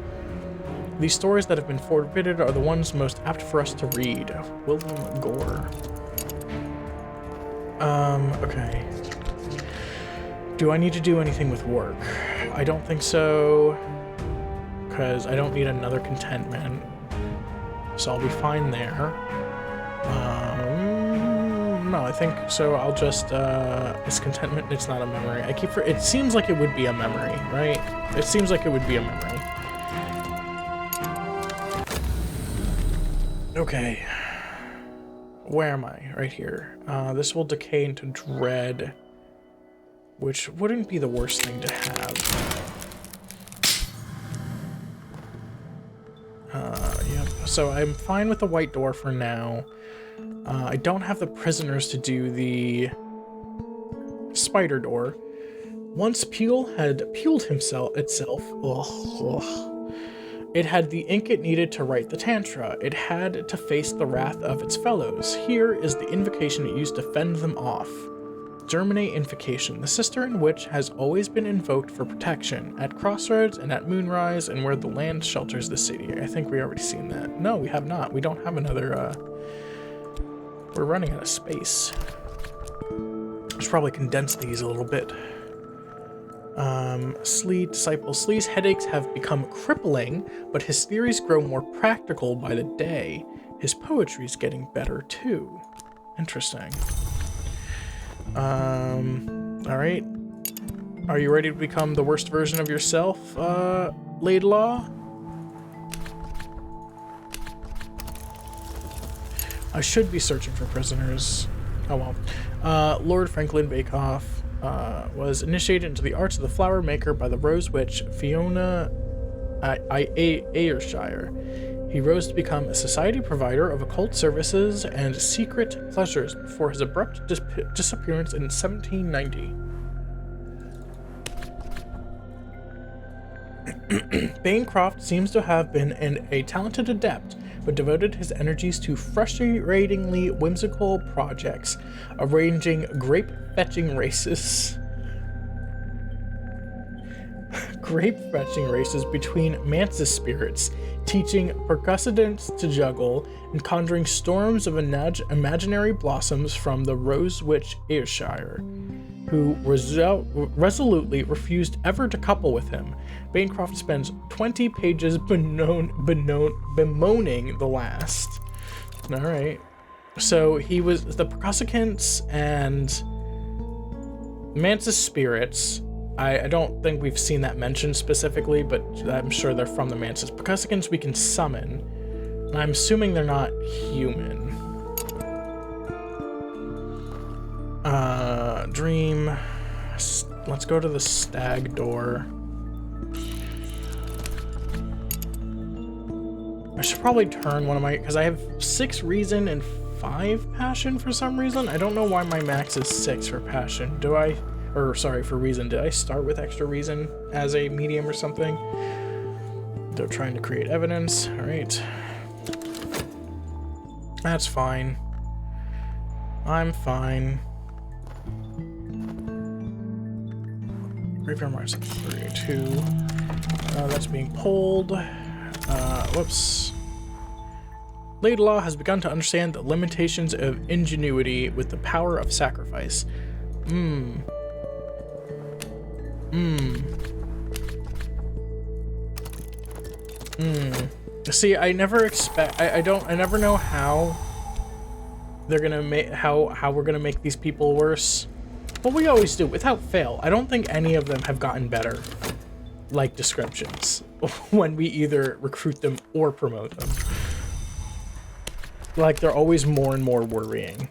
These stories that have been forbidden are the ones most apt for us to read. William Gore. Okay. Do I need to do anything with work? I don't think so, because I don't need another contentment. So I'll be fine there. No, I think so. I'll just, it's contentment, it's not a memory. It seems like it would be a memory, right? It seems like it would be a memory. Okay. Where am I? Right here. This will decay into dread, which wouldn't be the worst thing to have. Yep. So I'm fine with the white door for now. I don't have the prisoners to do the spider door. Once Pule had peeled itself, it had the ink it needed to write the tantra. It had to face the wrath of its fellows. Here is the invocation it used to fend them off. Germinate Invocation, the sister in which has always been invoked for protection, at crossroads and at moonrise and where the land shelters the city. I think we already seen that. No, we have not. We don't have another, we're running out of space. I should probably condense these a little bit. Slee, Disciple Slee's headaches have become crippling, but his theories grow more practical by the day. His poetry's getting better too. Interesting. Alright. Are you ready to become the worst version of yourself, Laidlaw? I should be searching for prisoners. Oh well. Lord Franklin Bakehoff was initiated into the arts of the flower maker by the Rose Witch Fiona Ayrshire. He rose to become a society provider of occult services and secret pleasures before his abrupt disappearance in 1790. Bancroft seems to have been a talented adept, but devoted his energies to frustratingly whimsical projects, arranging grape-fetching races. Grape-fetching races between mantis spirits, teaching percussivants to juggle, and conjuring storms of imaginary blossoms from the Rose Witch Ayrshire, who resolutely refused ever to couple with him. Bancroft spends 20 pages bemoaning the last. Alright. So he was the percussivants and mantis spirits. I don't think we've seen that mentioned specifically, but I'm sure they're from the mantis. Percussivants we can summon. And I'm assuming they're not human. Dream. Let's go to the stag door. I should probably turn one of my, because I have 6 reason and 5 passion for some reason. I don't know why my max is 6 for passion. For reason. Did I start with extra reason as a medium or something? They're trying to create evidence. All right. That's fine. I'm fine. Graveyard Mars 3, 2. That's being pulled. Whoops. Laidlaw has begun to understand the limitations of ingenuity with the power of sacrifice. See, I never expect. I never know how they're gonna make how we're gonna make these people worse. But we always do, without fail. I don't think any of them have gotten better, like descriptions, when we either recruit them or promote them. Like, they're always more and more worrying.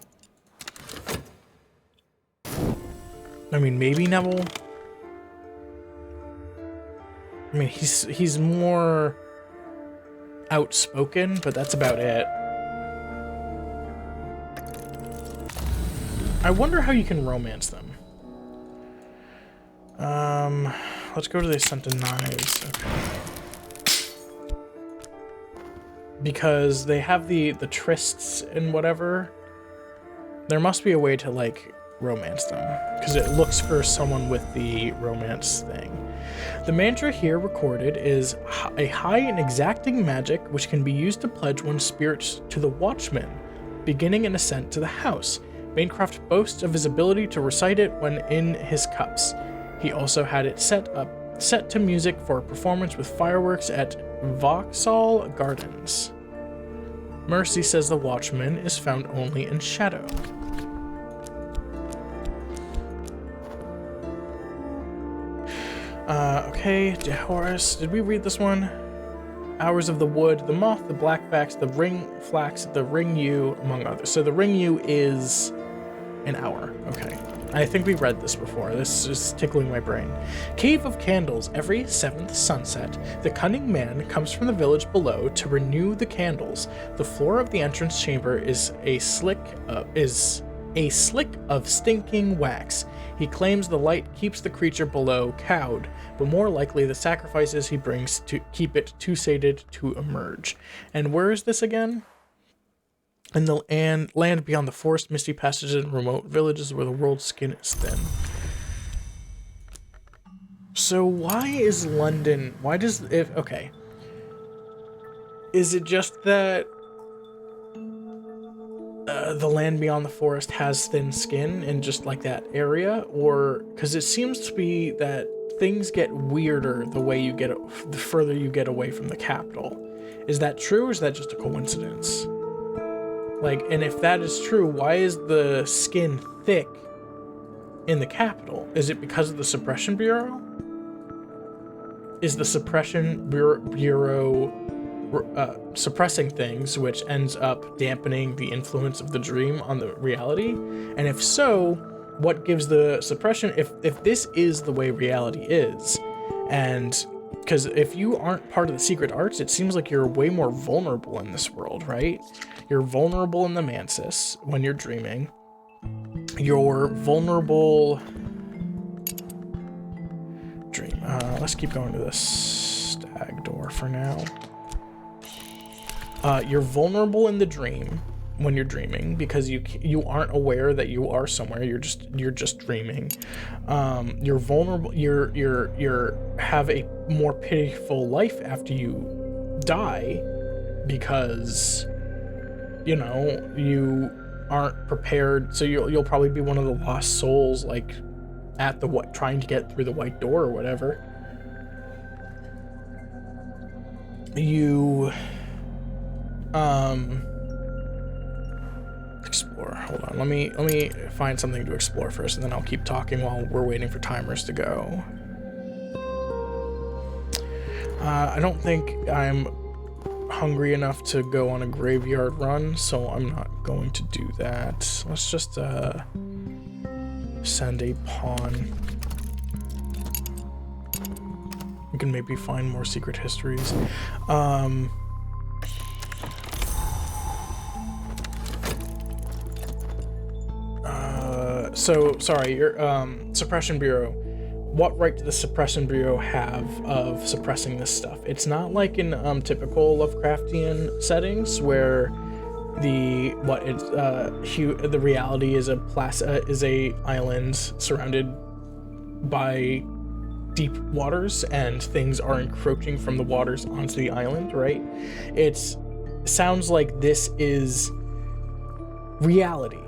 I mean, maybe Neville. I mean, he's more outspoken, but that's about it. I wonder how you can romance them. Let's go to the Ascent of Knives. Okay. Because they have the trysts and whatever. There must be a way to, like, romance them, because it looks for someone with the romance thing. The mantra here recorded is a high and exacting magic which can be used to pledge one's spirits to the watchman, beginning an ascent to the house. Bancroft boasts of his ability to recite it when in his cups. He also had it set to music for a performance with fireworks at Vauxhall Gardens. Mercy says the watchman is found only in shadow. Okay, Horace, did we read this one? Hours of the Wood, the Moth, the Black Fax, the Ring Flax, the Ring Yew, among others. So the Ring Yew is an hour. Okay. I think we read this before. This is tickling my brain. Cave of Candles. Every 7th sunset, the cunning man comes from the village below to renew the candles. The floor of the entrance chamber is a slick of stinking wax. He claims the light keeps the creature below cowed, but more likely the sacrifices he brings to keep it too sated to emerge. And where is this again? In the land beyond the forest, misty passages and remote villages where the world's skin is thin. So why is London... Why does... Okay. Is it just that the land beyond the forest has thin skin in just like that area? Or... Because it seems to be that things get weirder the further you get away from the capital. Is that true, or is that just a coincidence? Like, and if that is true, why is the skin thick in the capital? Is it because of the Suppression Bureau? Is the Suppression Bureau suppressing things, which ends up dampening the influence of the dream on the reality? And if so, what gives the suppression, if this is the way reality is, and because if you aren't part of the secret arts, it seems like you're way more vulnerable in this world, right? You're vulnerable in the Mansis when you're dreaming. You're vulnerable... Dream. Let's keep going to this stag door for now. You're vulnerable in the dream when you're dreaming because you aren't aware that you are somewhere. You're just dreaming. You're vulnerable. You're have a more pitiful life after you die because you aren't prepared. So you'll probably be one of the lost souls, like at the trying to get through the white door or whatever. You explore. Hold on. Let me find something to explore first, and then I'll keep talking while we're waiting for timers to go. I don't think I'm hungry enough to go on a graveyard run, so I'm not going to do that. Let's just send a pawn. We can maybe find more secret histories. So, sorry, your Suppression Bureau. What right do the Suppression Bureau have of suppressing this stuff? It's not like in typical Lovecraftian settings where the reality is a island surrounded by deep waters and things are encroaching from the waters onto the island, right? It sounds like this is reality.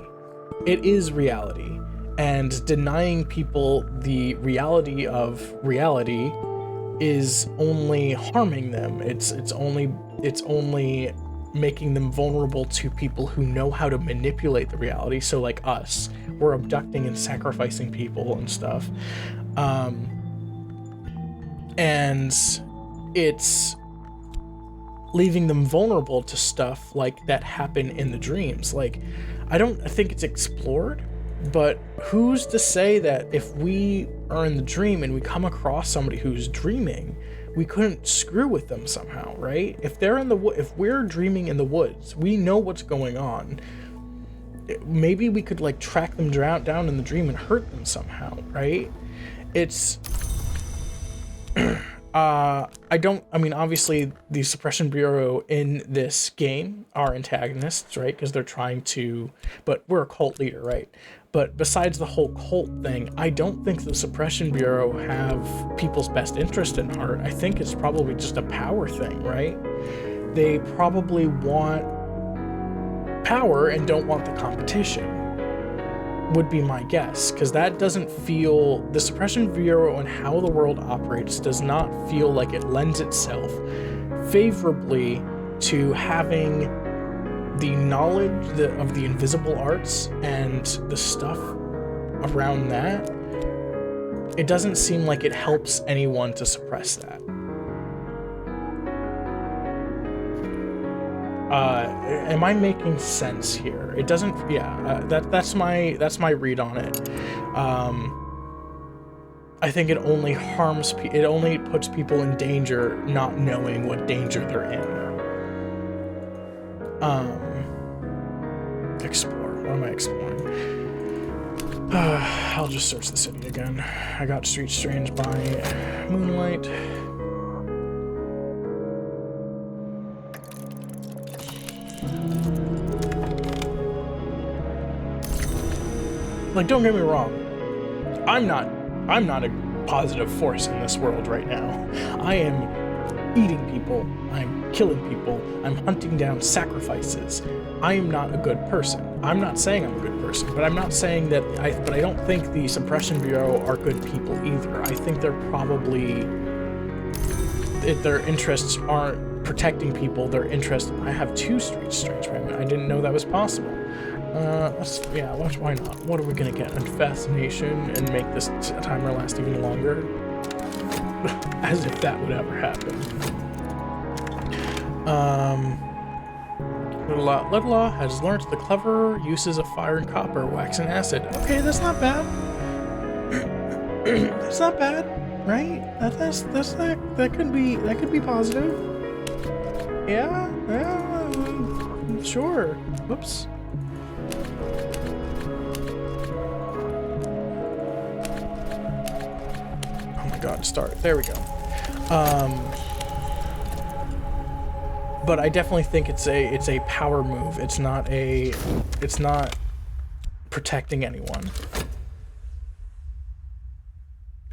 It is reality, and denying people the reality of reality is only harming them. It's only making them vulnerable to people who know how to manipulate the reality. So like us, we're abducting and sacrificing people and stuff. And it's leaving them vulnerable to stuff like that happen in the dreams. Like, I think it's explored, but who's to say that if we are in the dream and we come across somebody who's dreaming, we couldn't screw with them somehow, right? If we're dreaming in the woods, we know what's going on. Maybe we could like track them down in the dream and hurt them somehow, right? It's obviously the Suppression Bureau in this game are antagonists, right? Because they're trying to, but we're a cult leader, right? But besides the whole cult thing, I don't think the Suppression Bureau have people's best interest in heart. I think it's probably just a power thing, right? They probably want power and don't want the competition, would be my guess, because that doesn't feel... The Suppression Bureau and how the world operates does not feel like it lends itself favorably to having the knowledge of the invisible arts and the stuff around that. It doesn't seem like it helps anyone to suppress that. Am I making sense here? It doesn't. Yeah, that's my read on it. I think it only harms. It only puts people in danger, not knowing what danger they're in. Explore. What am I exploring? I'll just search the city again. I got Street Strange by Moonlight. Like, don't get me wrong. I'm not a positive force in this world right now. I am eating people. I'm killing people. I'm hunting down sacrifices. I am not a good person. I'm not saying I'm a good person, but I'm not saying that but I don't think the Suppression Bureau are good people either. I think they're probably... their interests aren't protecting people. Their interests... I have 2 Street Strange. I didn't know that was possible. Why not? What are we gonna get? A fascination and make this timer last even longer? As if that would ever happen. Lidlaw has learnt the clever uses of fire and copper, wax and acid. Okay, that's not bad. That's not bad, right? That could be positive. Yeah, sure. Whoops. God, start. There we go. But I definitely think it's a power move. It's not protecting anyone.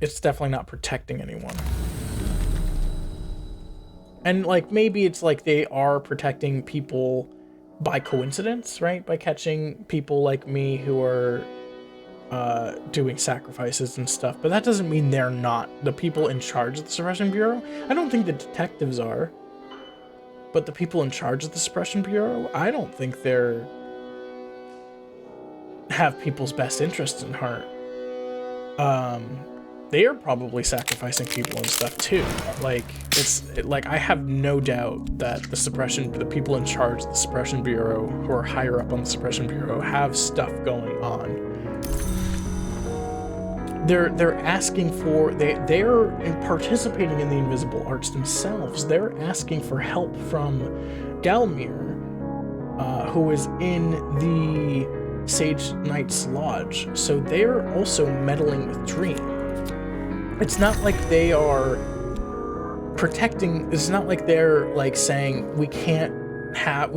It's definitely not protecting anyone. And like maybe it's like they are protecting people by coincidence, right? By catching people like me who are doing sacrifices and stuff, but that doesn't mean they're not the people in charge of the Suppression Bureau. I don't think the detectives are, but the people in charge of the Suppression Bureau, I don't think they're have people's best interests in heart. They are probably sacrificing people and stuff too. Like I have no doubt that the people in charge of the Suppression Bureau, who are higher up on the Suppression Bureau, have stuff going on. They're asking for they're participating in the invisible arts themselves. They're asking for help from Galmir, who is in the Sage Knight's Lodge. So they're also meddling with Dream. It's not like they are protecting. It's not like they're like saying we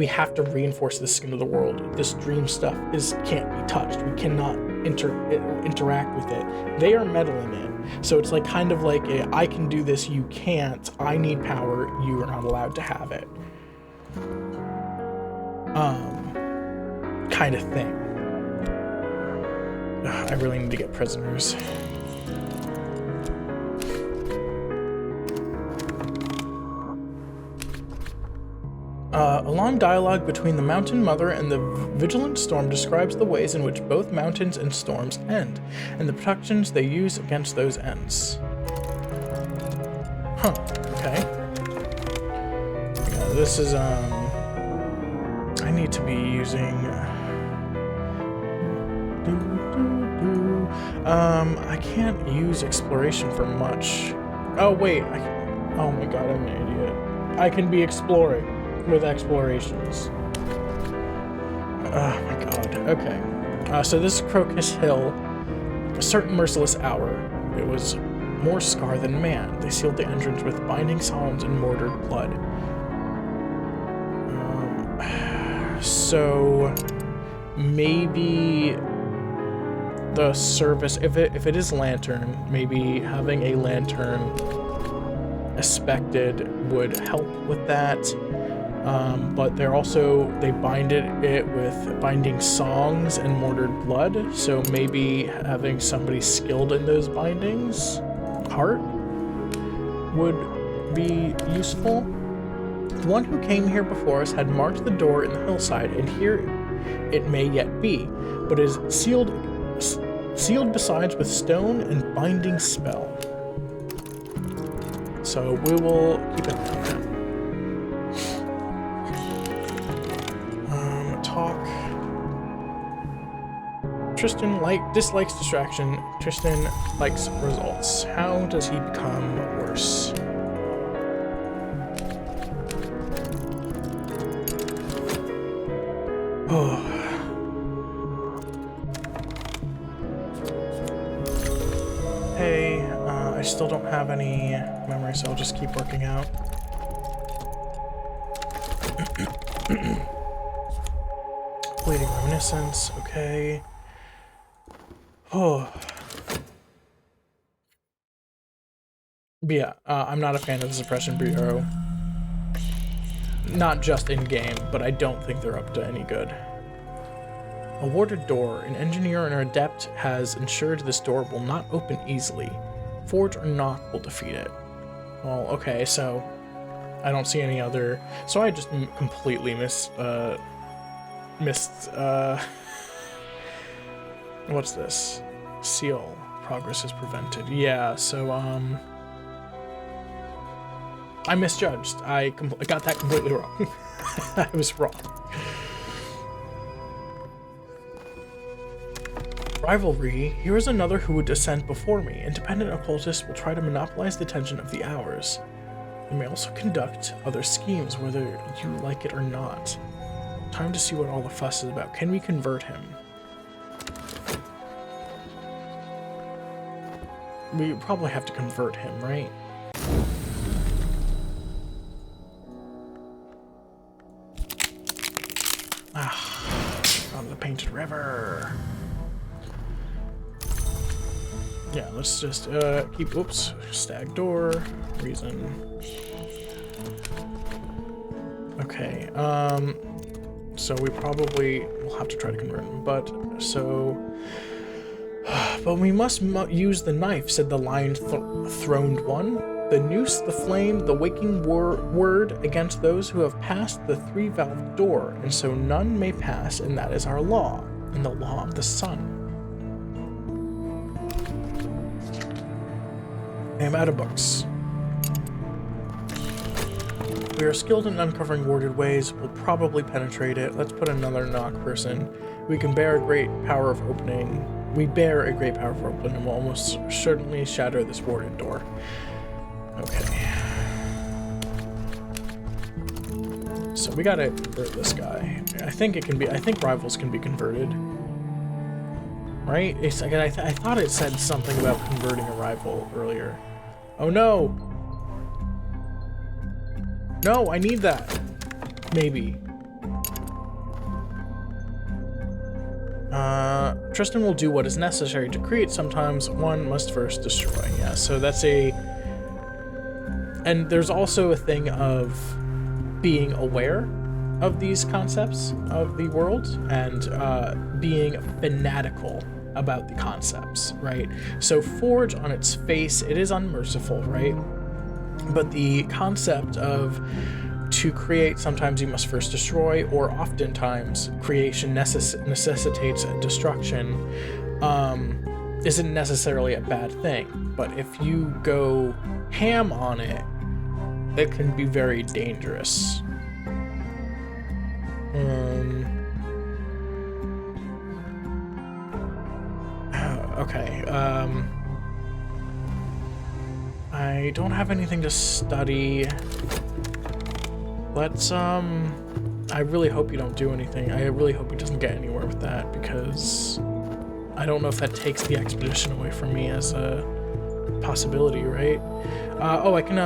have to reinforce the skin of the world. This Dream stuff can't be touched. We cannot interact with it. They are meddling in. So it's like kind of like I can do this, you can't. I need power, you are not allowed to have it. Kind of thing. I really need to get prisoners. A long dialogue between the Mountain Mother and the Vigilant Storm describes the ways in which both mountains and storms end, and the protections they use against those ends. Huh, okay. Yeah, this is, I need to be using... I can't use exploration for much. Oh, wait, oh my god, I'm an idiot. I can be exploring with explorations. Oh my god, okay. So this is Crocus Hill. A certain merciless hour. It was more scar than man. They sealed the entrance with binding psalms and mortared blood. So maybe the service, if it is lantern, maybe having a lantern expected would help with that. But they bind it with binding songs and mortared blood, so maybe having somebody skilled in those bindings, heart, would be useful. The one who came here before us had marked the door in the hillside, and here it may yet be, but is sealed besides with stone and binding spell. So we will keep an eye on that. Talk. Tristan dislikes distraction. Tristan likes results. How does he become worse? Oh. Hey, I still don't have any memory, so I'll just keep working out. Fleeting reminiscence, okay. Oh. But yeah, I'm not a fan of the Suppression Bureau. Not just in-game, but I don't think they're up to any good. A warded door. An engineer and an adept has ensured this door will not open easily. Forge or knock will defeat it. Well, okay, so I don't see any other... So I just completely missed, what's this? Seal. Progress is prevented. Yeah, so, I misjudged. I got that completely wrong. I was wrong. Rivalry. Here is another who would descend before me. Independent occultists will try to monopolize the attention of the hours. They may also conduct other schemes, whether you like it or not. Time to see what all the fuss is about. Can we convert him? We probably have to convert him, right? On the Painted River. Yeah, let's just keep, whoops, stag door, reason. Okay, so we probably will have to try to convert him, but we must use the knife, said the lion-throned one. The noose, the flame, the waking word against those who have passed the three-valved door, and so none may pass, and that is our law, and the law of the sun. I am out of books. We are skilled in uncovering warded ways. We'll probably penetrate it. Let's put another knock person. We bear a great power of opening, and will almost certainly shatter this warded door. Okay. So we gotta convert this guy. I think rivals can be converted. Right? It's like I thought it said something about converting a rival earlier. Oh no! No, I need that. Maybe. Tristan will do what is necessary to create. Sometimes one must first destroy. Yeah, so that's a... And there's also a thing of being aware of these concepts of the world and being fanatical about the concepts, right? So Forge on its face, it is unmerciful, right? But the concept of to create, sometimes you must first destroy, or oftentimes creation necessitates destruction, isn't necessarily a bad thing. But if you go ham on it, it can be very dangerous. Okay, I don't have anything to study. Let's, I really hope you don't do anything. I really hope he doesn't get anywhere with that, because I don't know if that takes the expedition away from me as a possibility, right? Oh, I can,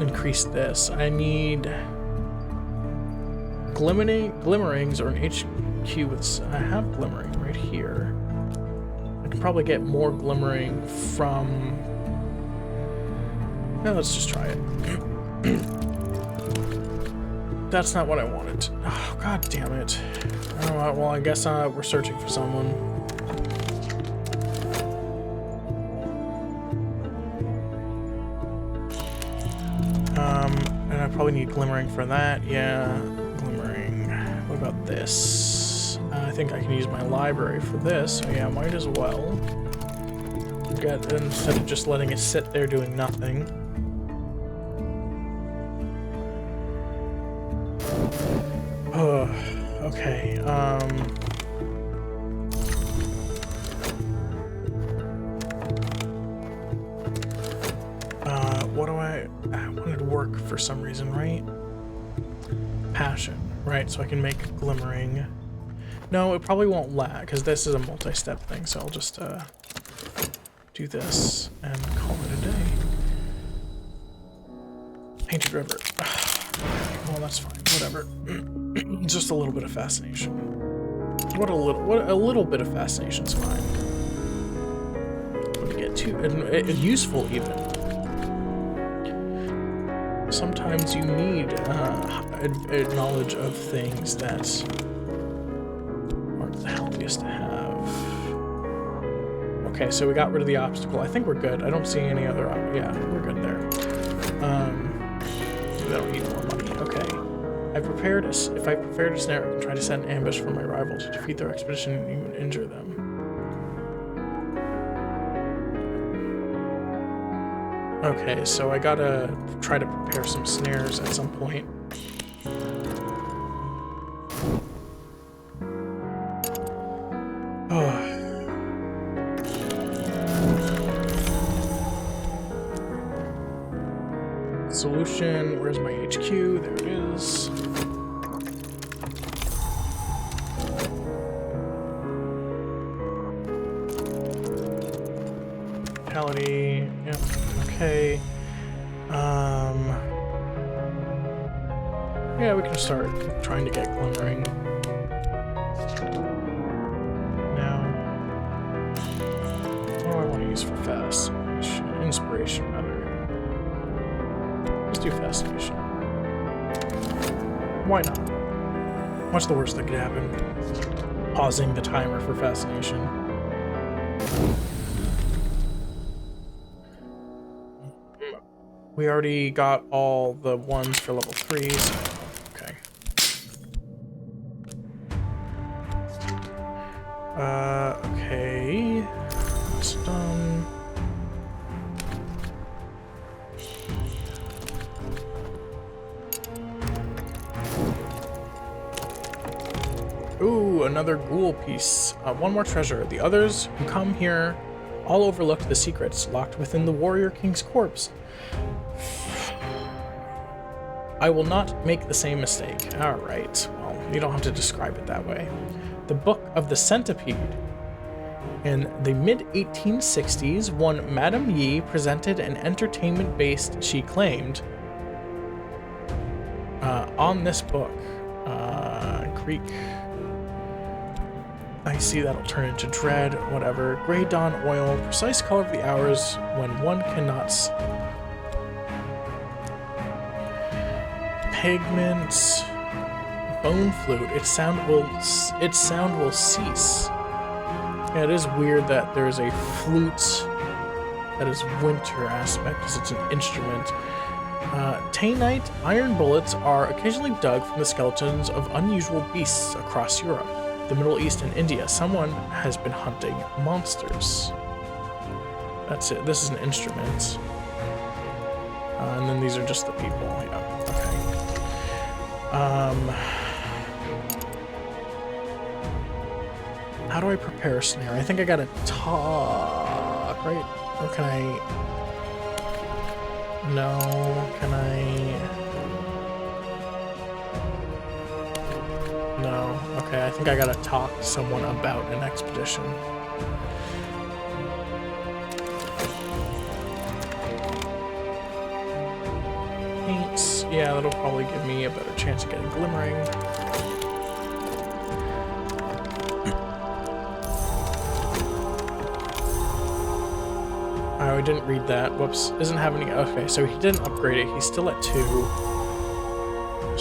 increase this. I need glimmerings or an HQ with... I have glimmering right here. I can can probably get more glimmering from... Yeah, let's just try it. That's not what I wanted. Oh, god damn it. Oh, well, I guess we're searching for someone. And I probably need glimmering for that. Yeah, glimmering. What about this? I think I can use my library for this, so yeah, might as well. Instead of just letting it sit there doing nothing. Okay, what do I wanted to work for some reason, right? Passion, right, so I can make glimmering. No, it probably won't lag, because this is a multi-step thing, so I'll just, do this and call it a day. Painted river. Well, that's fine, whatever. Just a little bit of fascination. What a little bit of fascination's fine. Wouldn't get too useful even. Sometimes you need knowledge of things that aren't the healthiest to have. Okay, so we got rid of the obstacle. I think we're good. I don't see any other. Yeah, we're good there. We don't need more money. Okay. If I prepared a snare, I can try to set an ambush for my rival to defeat their expedition and even injure them. Okay, so I gotta try to prepare some snares at some point. Oh. Solution, where's my HQ? There it is. Vitality, yep, okay. Yeah, we can start trying to get glimmering. Now, what do I want to use for fascination? Inspiration, rather. Let's do fascination. Why not? What's the worst that could happen? Pausing the timer for fascination. We already got all the ones for level 3, so okay. Okay. That's done. Ooh, another ghoul piece. One more treasure. The others who come here all overlooked the secrets locked within the warrior king's corpse. I will not make the same mistake. Alright, well, you don't have to describe it that way. The Book of the Centipede. In the mid-1860s, one Madame Yi presented an entertainment-based, she claimed, on this book. Greek. I see that'll turn into dread, whatever. Grey dawn oil, precise color of the hours when one cannot... Pigments, bone flute. Its sound will cease. Yeah, it is weird that there's a flute that is winter aspect because it's an instrument. Tainite iron bullets are occasionally dug from the skeletons of unusual beasts across Europe, the Middle East, and India. Someone has been hunting monsters. That's it. This is an instrument. And then these are just the people. Yeah. Okay. How do I prepare a snare? I think I gotta talk, right? Or can I... No, can I... No. Okay, I think I gotta talk to someone about an expedition. Paints. Yeah, that'll probably give me a better chance of getting glimmering. I didn't read that. Whoops. Doesn't have any. Okay, so he didn't upgrade it. He's still at 2.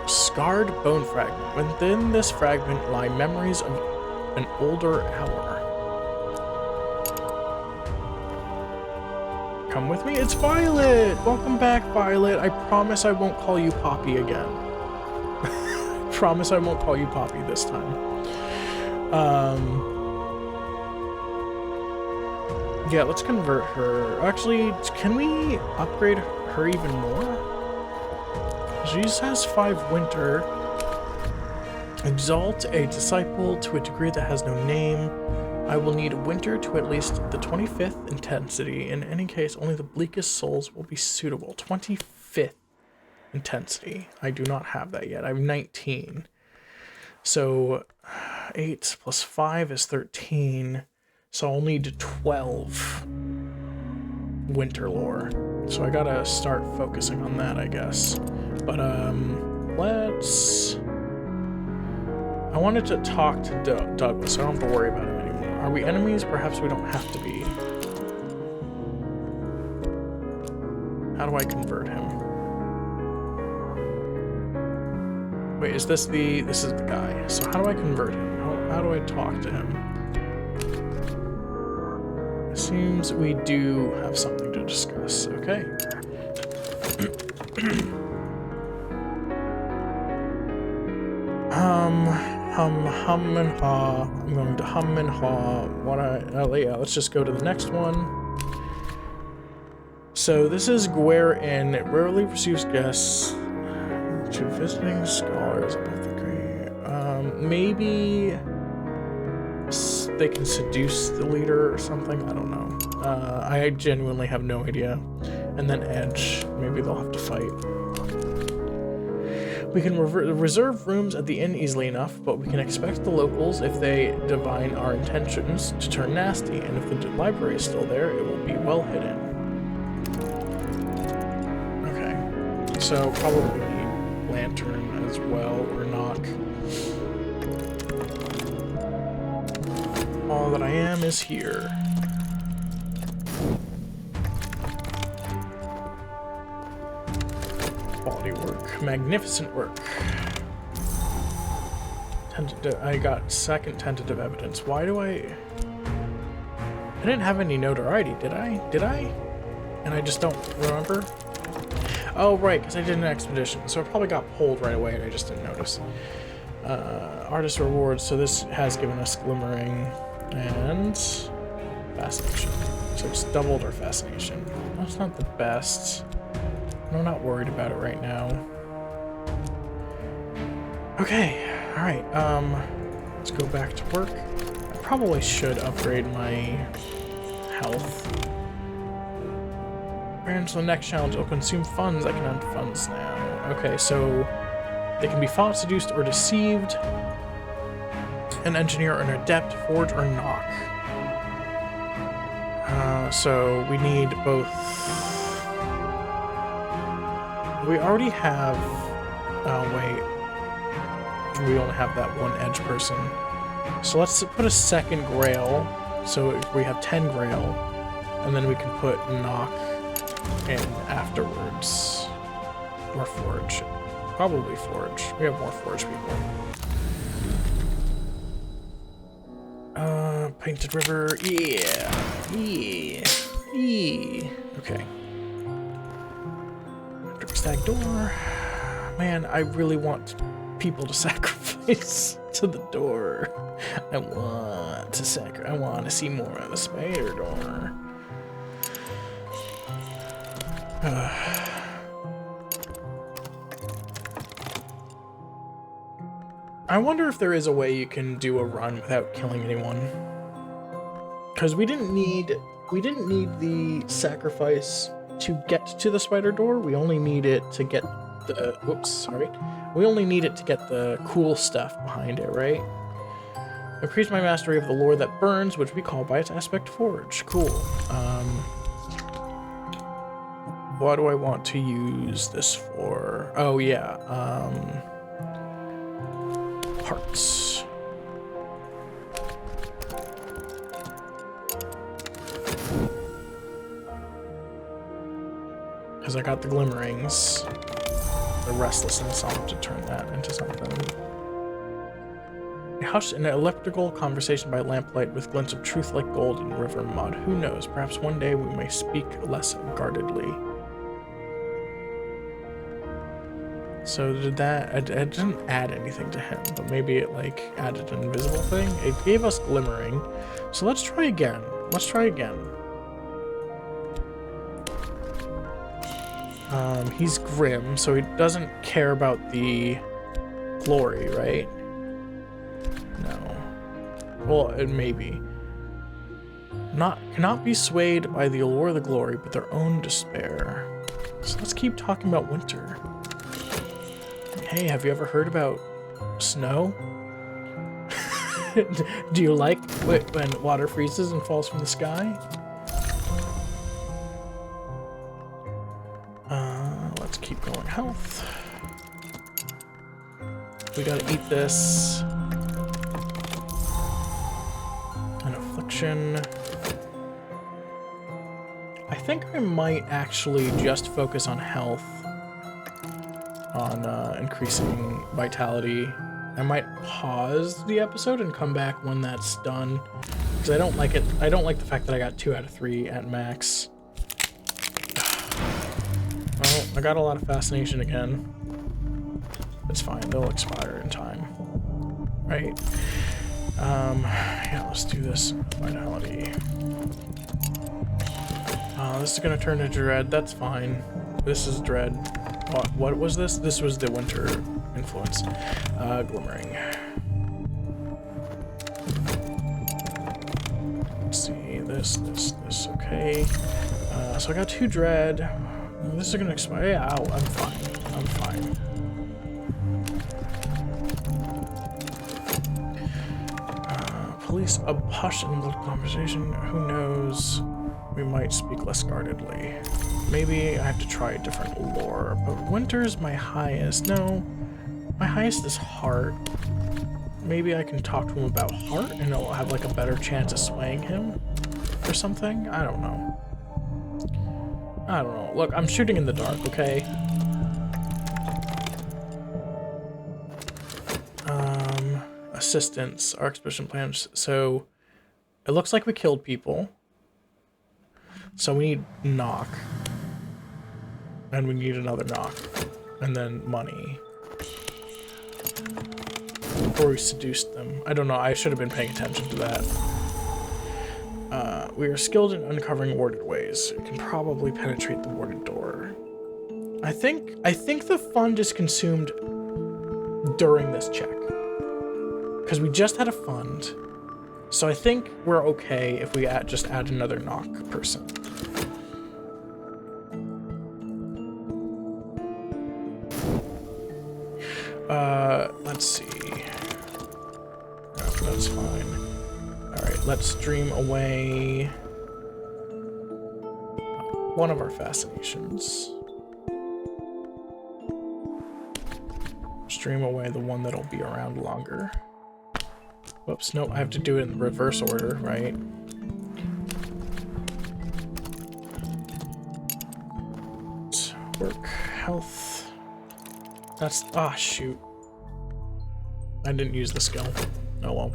Scarred bone fragment. Within this fragment lie memories of an older hour. Come with me. It's Violet. Welcome back, Violet. I promise I won't call you Poppy again. I promise I won't call you Poppy this time. Yeah, let's convert her. Actually, can we upgrade her even more? She just has 5 winter. Exalt a disciple to a degree that has no name. I will need winter to at least the 25th intensity. In any case, only the bleakest souls will be suitable. 25th intensity. I do not have that yet. I have 19. So 8 plus 5 is 13. So I'll need 12 winter lore. So I gotta start focusing on that, I guess. But let's... I wanted to talk to Douglas, so I don't have to worry about him anymore. Are we enemies? Perhaps we don't have to be. How do I convert him? Wait, is this the... This is the guy. So how do I convert him? How do I talk to him? It seems we do have something to discuss. Okay. Hum and haw. I'm going to hum and haw. Yeah, let's just go to the next one. So this is Gware Inn. It rarely receives guests. To visiting scholars above the grade. Maybe they can seduce the leader or something. I don't know. I genuinely have no idea. And then Edge. Maybe they'll have to fight. We can reserve rooms at the inn easily enough, but we can expect the locals, if they divine our intentions, to turn nasty, and if the library is still there, it will be well hidden. Okay, so probably lantern as well, or knock. All that I am is here. Quality work. Magnificent work. I got second tentative evidence. Why do I didn't have any notoriety, did I? Did I? And I just don't remember? Oh, right, because I did an expedition. So it probably got pulled right away and I just didn't notice. Artist rewards. So this has given us glimmering and fascination. So it's doubled our fascination. That's not the best. I'm not worried about it right now. Okay, alright, let's go back to work. I probably should upgrade my health. And so the next challenge will consume funds. I can earn funds now. Okay, so they can be fought, seduced, or deceived. An engineer, an adept, forge, or knock. So we need both. We already have... Oh, wait. We only have that one edge person. So let's put a second grail. So we have 10 grail. And then we can put knock in afterwards. Or forge. Probably forge. We have more forge people. Painted river. Yeah. Yeah. Yeah. Okay. Stag door. Man, I really want people to sacrifice to the door. I want to see more of the spider door. I wonder if there is a way you can do a run without killing anyone. Because we didn't need the sacrifice to get to the spider door. We only need it to get the... Whoops, sorry. We only need it to get the cool stuff behind it, right? Increase my mastery of the lore that burns, which we call by its aspect forge. Cool. What do I want to use this for? Oh, yeah. Parts. Because I got the glimmerings. The restlessness, I'll have to turn that into something. A hushed and elliptical conversation by lamplight with glints of truth like gold in river mud. Who knows? Perhaps one day we may speak less guardedly. So did that... It didn't add anything to him, but maybe it, like, added an invisible thing. It gave us glimmering. So let's try again. Let's try again. He's grim, so he doesn't care about the glory, right? No. Well, it maybe. Cannot be swayed by the allure of the glory, but their own despair. So let's keep talking about winter. Hey, have you ever heard about snow? Do you like when water freezes and falls from the sky? Let's keep going. Health. We gotta eat this. An affliction. I think I might actually just focus on health. On increasing vitality. I might pause the episode and come back when that's done. Because I don't like it. I don't like the fact that I got 2 out of 3 at max. Oh, I got a lot of fascination again. It's fine, they'll expire in time. Right. Yeah, let's do this. Vitality. This is gonna turn into dread, that's fine. This is dread. What was this? This was the winter influence. Glimmering. Let's see, this, okay. So I got 2 dread. This is gonna expire. Yeah, I'm fine. I'm fine. Police a hush and little conversation. Who knows? We might speak less guardedly. Maybe I have to try a different lore, but winter's my highest. No, my highest is heart. Maybe I can talk to him about heart and it'll have like a better chance of swaying him or something. I don't know. I don't know. Look, I'm shooting in the dark, okay? Assistance, our expedition plans. So it looks like we killed people. So we need knock. And we need another knock. And then money. Or we seduced them. I don't know. I should have been paying attention to that. We are skilled in uncovering warded ways. We can probably penetrate the warded door. I think the fund is consumed during this check. Because we just had a fund. So I think we're okay if we just add another knock person. Let's see. No, that's fine. Alright, let's dream away one of our fascinations. Dream away the one that'll be around longer. Whoops, no, I have to do it in reverse order, right? Work, health. That's, shoot. I didn't use the skill. Oh well.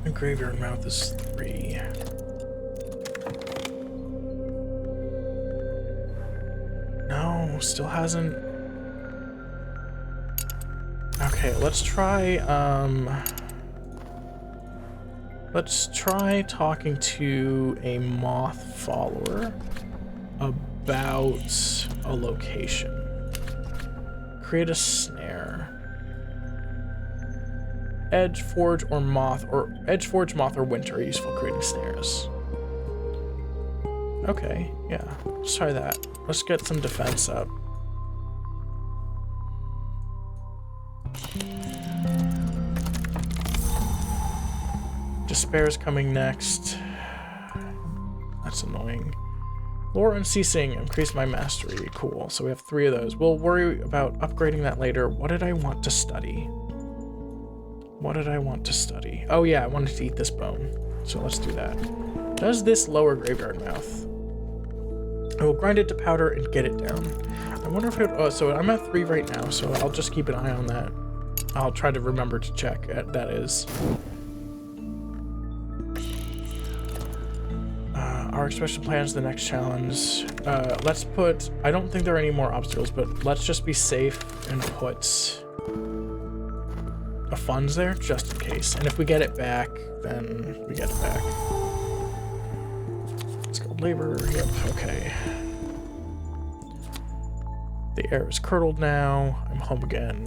The graveyard mouth is 3. No, still hasn't. Okay, let's try talking to a moth follower about a location. Create a snare. Edge forge or moth or winter are useful creating snares. Okay, yeah, let's try that. Let's get some defense up. Despair's coming next. That's annoying. Lore unceasing, increase my mastery. Cool, so we have 3 of those. We'll worry about upgrading that later. What did I want to study? What did I want to study? Oh yeah, I wanted to eat this bone. So let's do that. Does this lower graveyard mouth? I will grind it to powder and get it down. I wonder if it... so I'm at 3 right now, so I'll just keep an eye on that. I'll try to remember to check. That is. Our expression plans the next challenge. Let's put... I don't think there are any more obstacles, but let's just be safe and put a funds there, just in case. And if we get it back, then we get it back. Let's go labor. Yep, okay. The air is curdled now. I'm home again.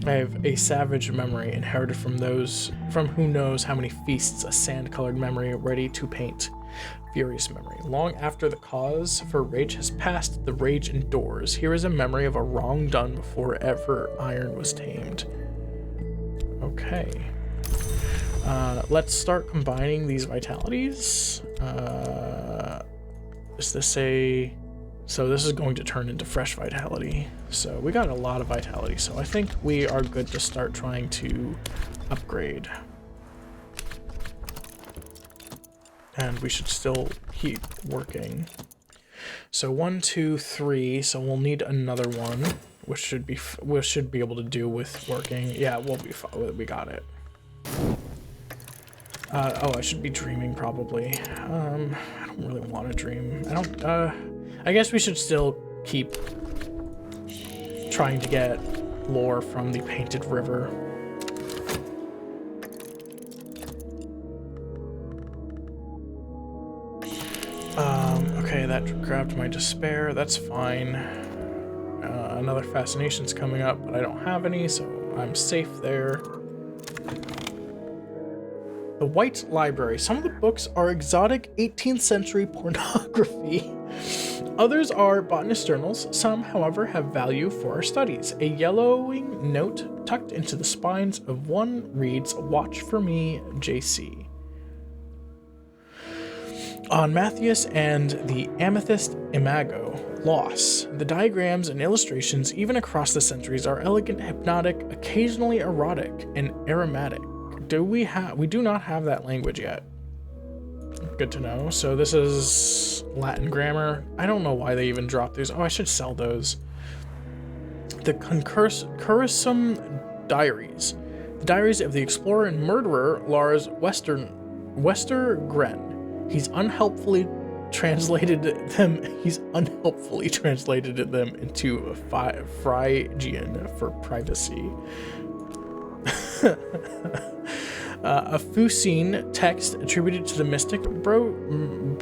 I have a savage memory inherited from those from who knows how many feasts, a sand-colored memory ready to paint. Furious memory. Long after the cause for rage has passed, the rage endures. Here is a memory of a wrong done before ever iron was tamed. Okay. Let's start combining these vitalities. Is this a... So this is going to turn into fresh vitality. So we got a lot of vitality. So I think we are good to start trying to upgrade. And we should still keep working. So 1, 2, 3. So we'll need another one, which should be able to do with working. Yeah, we'll be fine. We got it. Oh, I should be dreaming probably. I don't really want to dream. I guess we should still keep trying to get lore from the Painted River. Okay, that grabbed my despair. That's fine. Another fascination's coming up, but I don't have any, so I'm safe there. The White Library. Some of the books are exotic 18th century pornography. Others are botanist journals. Some, however, have value for our studies. A yellowing note tucked into the spines of one reads, "Watch for me, JC." On Matthias and the Amethyst Imago, Loss. The diagrams and illustrations, even across the centuries, are elegant, hypnotic, occasionally erotic, and aromatic. We do not have that language yet. Good to know. So this is Latin grammar. I don't know why they even dropped these. Oh, I should sell those. The Cursum Diaries. The diaries of the explorer and murderer Lars Westergren. He's unhelpfully translated them into Phrygian for privacy. A Fusine text attributed to the mystic Brodnax,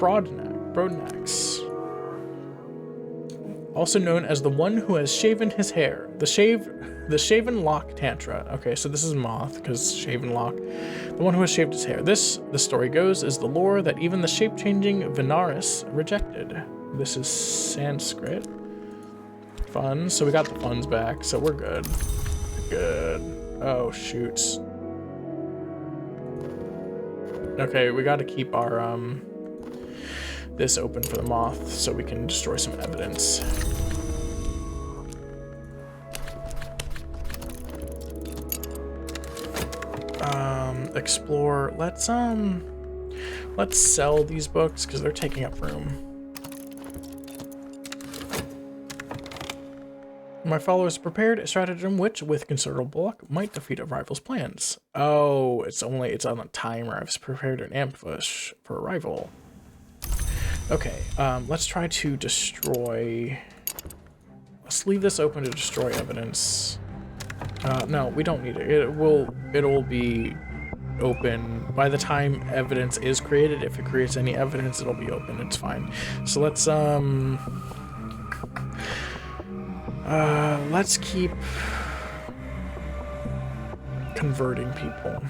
also known as the one who has shaven his hair. The shaven lock tantra. Okay, so this is Moth, because shaven lock. The one who has shaved his hair. This, the story goes, is the lore that even the shape-changing Venaris rejected. This is Sanskrit. Fun. So we got the funds back, so we're good. Good. Oh, shoots. Okay, we gotta keep our, this open for the moth so we can destroy some evidence. Explore. Let's sell these books because they're taking up room. My followers prepared a stratagem which, with considerable luck, might defeat a rival's plans. Oh, it's on a timer. I've prepared an ambush for a rival. Okay, let's try to destroy... Let's leave this open to destroy evidence. No, we don't need it. It'll be open by the time evidence is created. If it creates any evidence, it'll be open. It's fine. So let's keep converting people.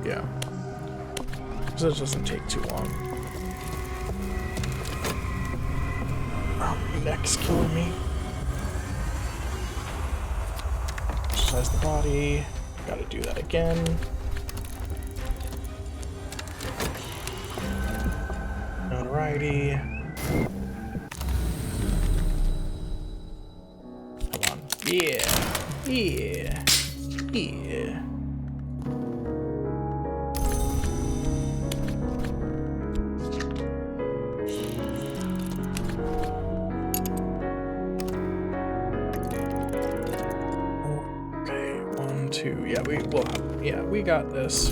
Yeah. So it doesn't take too long. Oh, my neck's killing me. Exercise the body. Gotta do that again. Notoriety. Come on. Yeah. Yeah. Yeah. Okay, 1, 2. Yeah, we got this.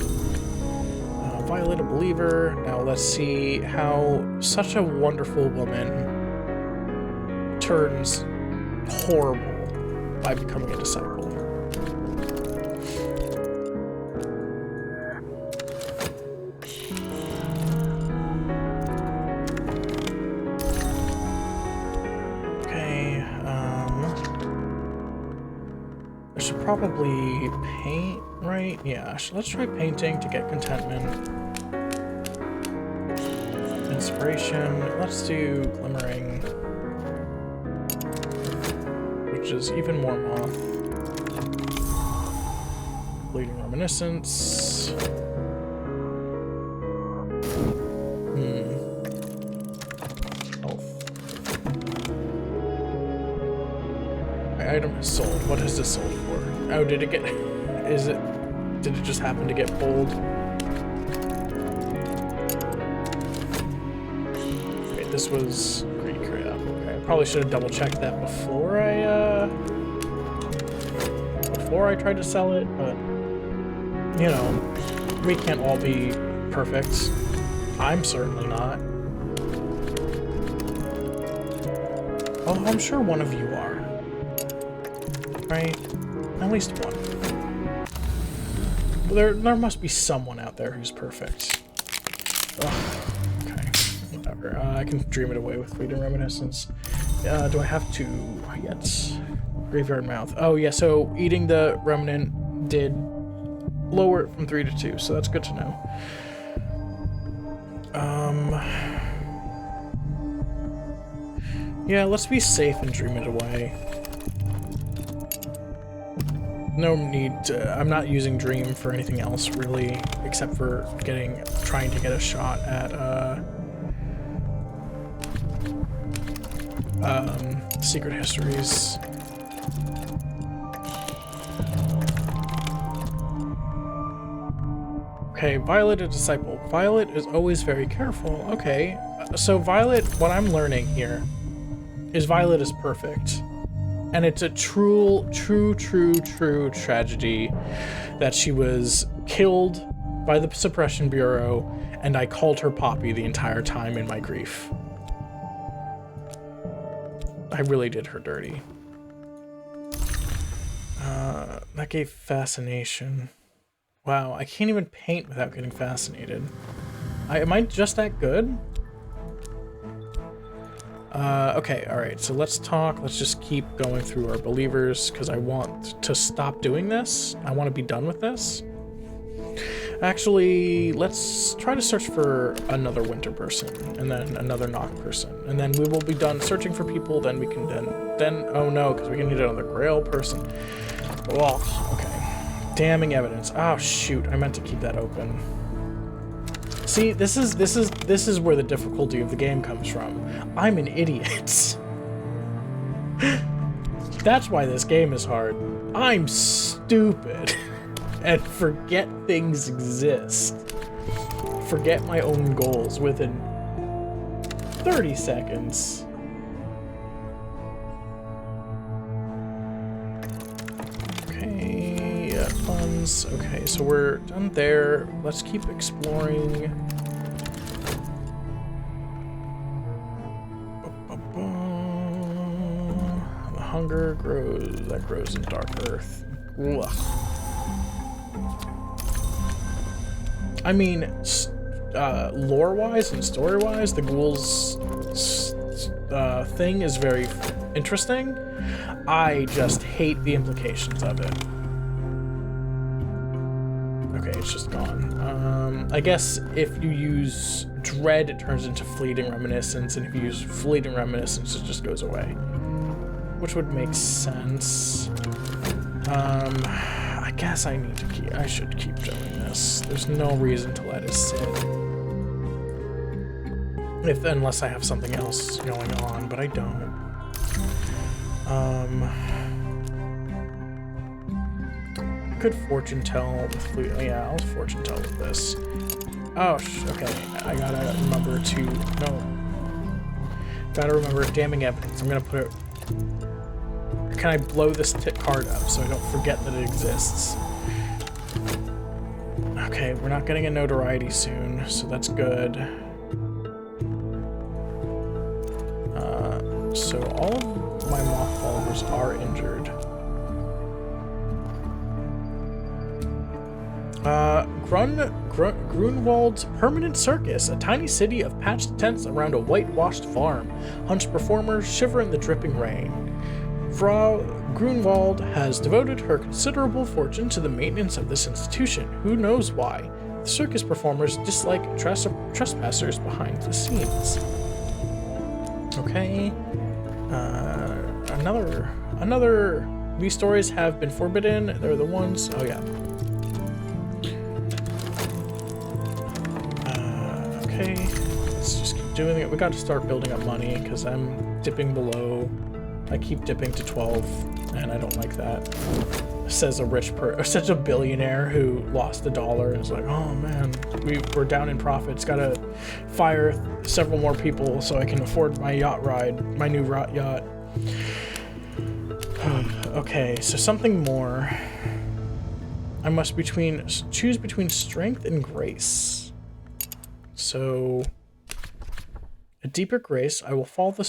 Violet, a believer. Now let's see how such a wonderful woman turns horrible by becoming a disciple. Okay, I should probably paint, right? Yeah, let's try painting to get contentment. Inspiration, let's do glimmering, which is even more moth. Bleeding reminiscence. Health. My item is sold. What is this sold for? Oh, did it get... Did it just happen to get pulled? Okay, this was Greek crap. Okay, I probably should have double-checked that before I tried to sell it, but... You know, we can't all be perfect. I'm certainly not. Oh, I'm sure one of you are. Right? At least one. Well, there must be someone out there who's perfect. Ugh. Okay, whatever. I can dream it away with fleeting reminiscence. Do I have to yet? Graveyard mouth. Oh yeah, so eating the remnant did lower it from 3 to 2, so that's good to know. Yeah, let's be safe and dream it away. No need to... I'm not using dream for anything else, really, except for trying to get a shot at, secret histories. Okay, Violet, a disciple. Violet is always very careful. Okay, so Violet, what I'm learning here is Violet is perfect. And it's a true tragedy that she was killed by the Suppression Bureau, and I called her Poppy the entire time in my grief. I really did her dirty. That gave fascination. Wow, I can't even paint without getting fascinated. Am I just that good? Okay, alright, so let's just keep going through our believers, because I want to stop doing this. I want to be done with this. Actually, let's try to search for another winter person, and then another knock person, and then we will be done searching for people, then we can then oh no, because we can need another grail person. Well, okay. Damning evidence. Oh shoot, I meant to keep that open. See, this is where the difficulty of the game comes from. I'm an idiot. That's why this game is hard. I'm stupid and forget things exist. Forget my own goals within 30 seconds. Okay, funds. Okay, so we're done there. Let's keep exploring. The hunger grows in dark earth. Ugh. I mean, lore-wise and story-wise, the ghouls thing is very interesting. I just hate the implications of it. Okay, it's just gone. I guess if you use Dread, it turns into Fleeting Reminiscence, and if you use Fleeting Reminiscence, it just goes away. Which would make sense. I guess I should keep doing this. There's no reason to let it sit. Unless I have something else going on, but I don't. could fortune tell with fleet. Yeah, I'll fortune tell with this. Oh, okay. I gotta remember to Gotta remember damning evidence. I'm gonna put it. Can I blow this card up so I don't forget that it exists? Okay, we're not getting a notoriety soon, so that's good. So all of my moth followers are injured. Grunwald's Permanent Circus, a tiny city of patched tents around a whitewashed farm. Hunch performers shiver in the dripping rain. Frau Grunwald has devoted her considerable fortune to the maintenance of this institution. Who knows why? The circus performers dislike trespassers behind the scenes. Okay. Another. These stories have been forbidden. They're the ones. Oh yeah. Okay. Let's just keep doing it. We got to start building up money because I'm dipping below. I keep dipping to 12, and I don't like that. Says such a billionaire who lost $1 and is like, oh man, we're down in profits. Gotta fire several more people so I can afford my yacht ride, my new yacht. Okay, so something more. I must choose between strength and grace. So a deeper grace. I will follow the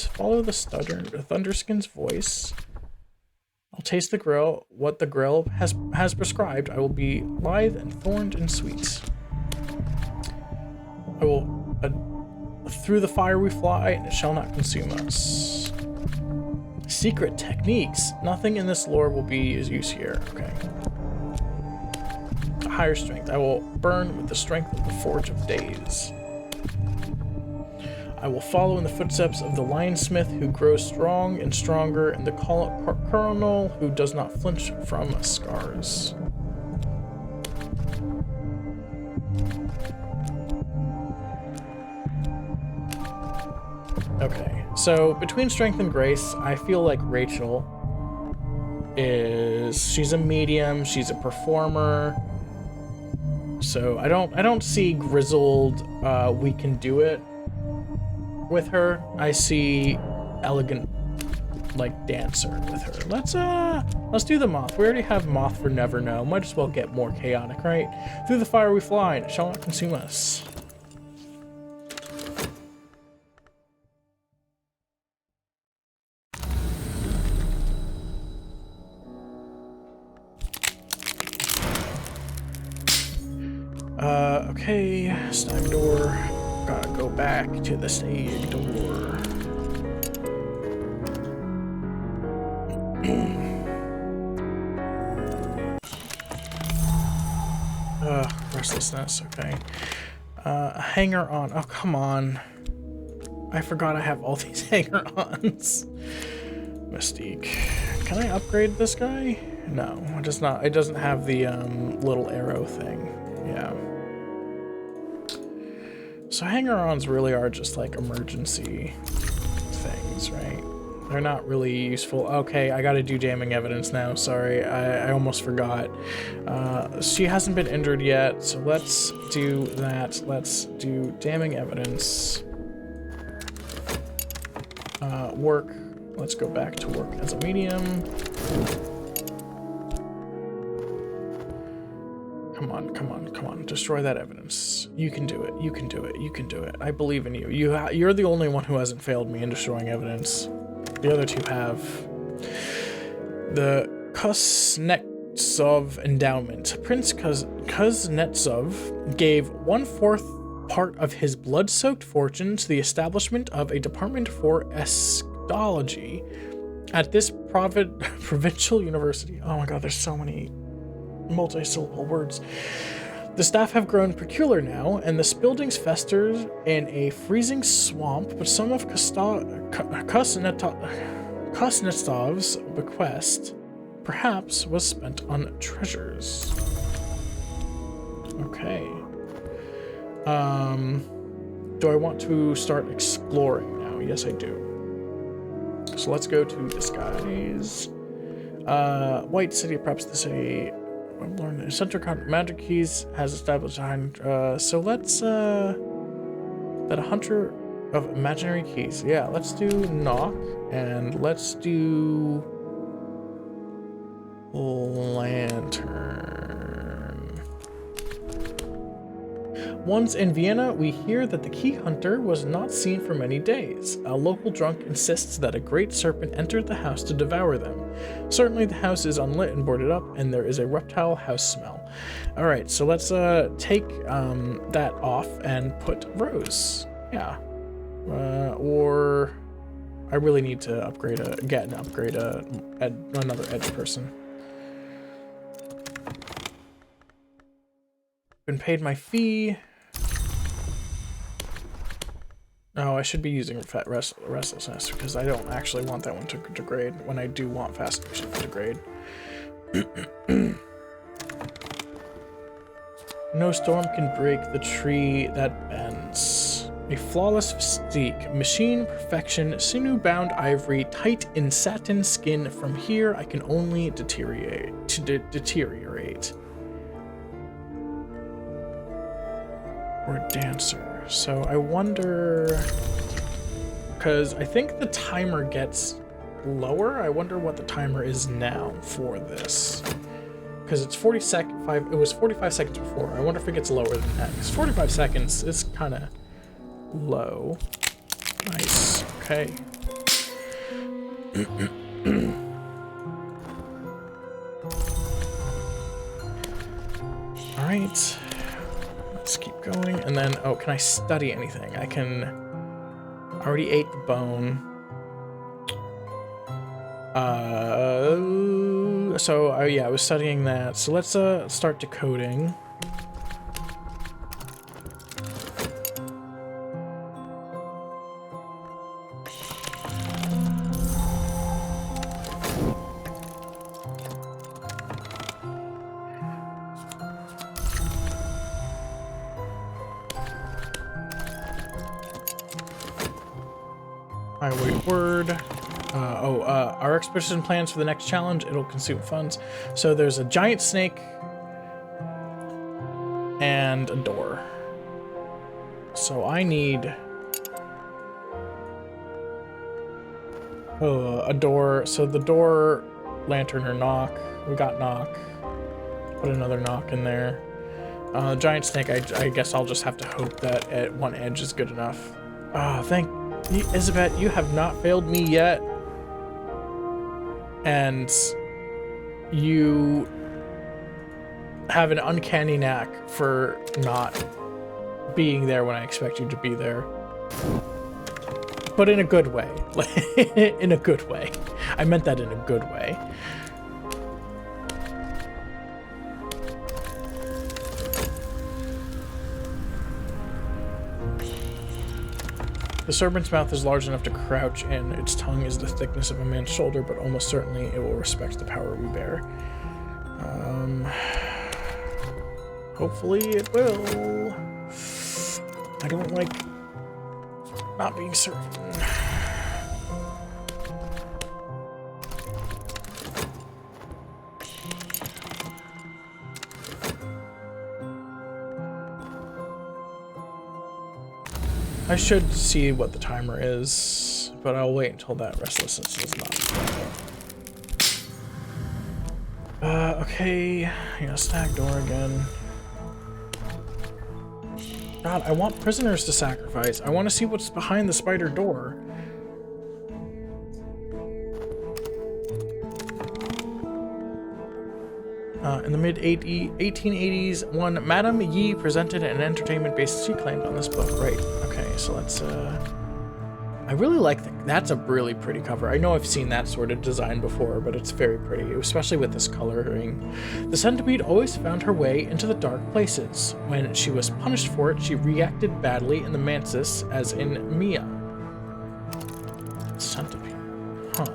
Thunderskin's voice. I'll taste the grill. What the grill has prescribed. I will be lithe and thorned and sweet. I will through the fire we fly, and it shall not consume us. Secret techniques. Nothing in this lore will be used here. Okay. A higher strength. I will burn with the strength of the Forge of Days. I will follow in the footsteps of the lionsmith who grows strong and stronger, and the colonel who does not flinch from scars. Okay, so between strength and grace, I feel like Rachel she's a medium, she's a performer. So I don't see grizzled we can do it with her. I see elegant like dancer with her. Let's do the moth. We already have moth for never know. Might as well get more chaotic, right? Through the fire we fly, and it shall not consume us. Okay, snag door. Gotta go back to the snag door. Restlessness, okay. Hanger on. Oh, come on. I forgot I have all these hanger-ons. Mystique. Can I upgrade this guy? No, it does not. It doesn't have the little arrow thing. Yeah. So hanger-ons really are just like emergency things, right? They're not really useful. Okay, I gotta do damning evidence now. Sorry, I almost forgot. She hasn't been injured yet, so let's do that. Let's do damning evidence. Work. Let's go back to work as a medium. Come on, come on, come on. Destroy that evidence. You can do it. You can do it. You can do it. I believe in you. You're the only one who hasn't failed me in destroying evidence. The other two have. The Kuznetsov endowment. Prince Kuznetsov gave 1/4 part of his blood-soaked fortune to the establishment of a department for astrology at this provincial university. Oh my god, there's so many multi-syllable words. The staff have grown peculiar now, and this building's festers in a freezing swamp, but some of Kuznetsov's bequest perhaps was spent on treasures. Okay. Do I want to start exploring now? Yes, I do. So let's go to this guy's White City, perhaps the city. I've learned the center magic keys has established behind. So let's that a hunter of imaginary keys. Yeah, let's do knock and let's do lantern. Once in Vienna, we hear that the key hunter was not seen for many days. A local drunk insists that a great serpent entered the house to devour them. Certainly the house is unlit and boarded up, and there is a reptile house smell. All right, so let's take that off and put Rose. Yeah. Or I really need to upgrade another edge person. Been paid my fee. No, I should be using restlessness because I don't actually want that one to degrade when I do want fast motion to degrade. No storm can break the tree that bends. A flawless physique, machine perfection, sinew-bound ivory, tight in satin skin. From here, I can only deteriorate. Or dancer. So I wonder, because I think the timer gets lower. I wonder what the timer is now for this. Because it's 40 seconds. It was 45 seconds before. I wonder if it gets lower than that. Because 45 seconds is kind of low. Nice. Okay. All right. Let's keep going. And then, oh, can I study anything? I can. I already ate the bone. So yeah, I was studying that. So let's start decoding. Highway word. Our expedition plans for the next challenge. It'll consume funds. So there's a giant snake and a door. So I need a door. So the door, lantern, or knock. We got knock. Put another knock in there. Giant snake. I guess I'll just have to hope that at one edge is good enough. Thank you, Isabeth. You have not failed me yet. And you have an uncanny knack for not being there when I expect you to be there. But in a good way. In a good way. I meant that in a good way. The serpent's mouth is large enough to crouch in. Its tongue is the thickness of a man's shoulder, but almost certainly it will respect the power we bear. Hopefully it will. I don't like not being certain. I should see what the timer is, but I'll wait until that restlessness is not. Okay, stack door again. God, I want prisoners to sacrifice. I want to see what's behind the spider door. In the mid-1880s, one Madame Yi presented an entertainment base she claimed on this book. Right, okay, so let's, I really like that. That's a really pretty cover. I know I've seen that sort of design before, but it's very pretty, especially with this coloring. The centipede always found her way into the dark places. When she was punished for it, she reacted badly in the mantis, as in Mia. Centipede, huh.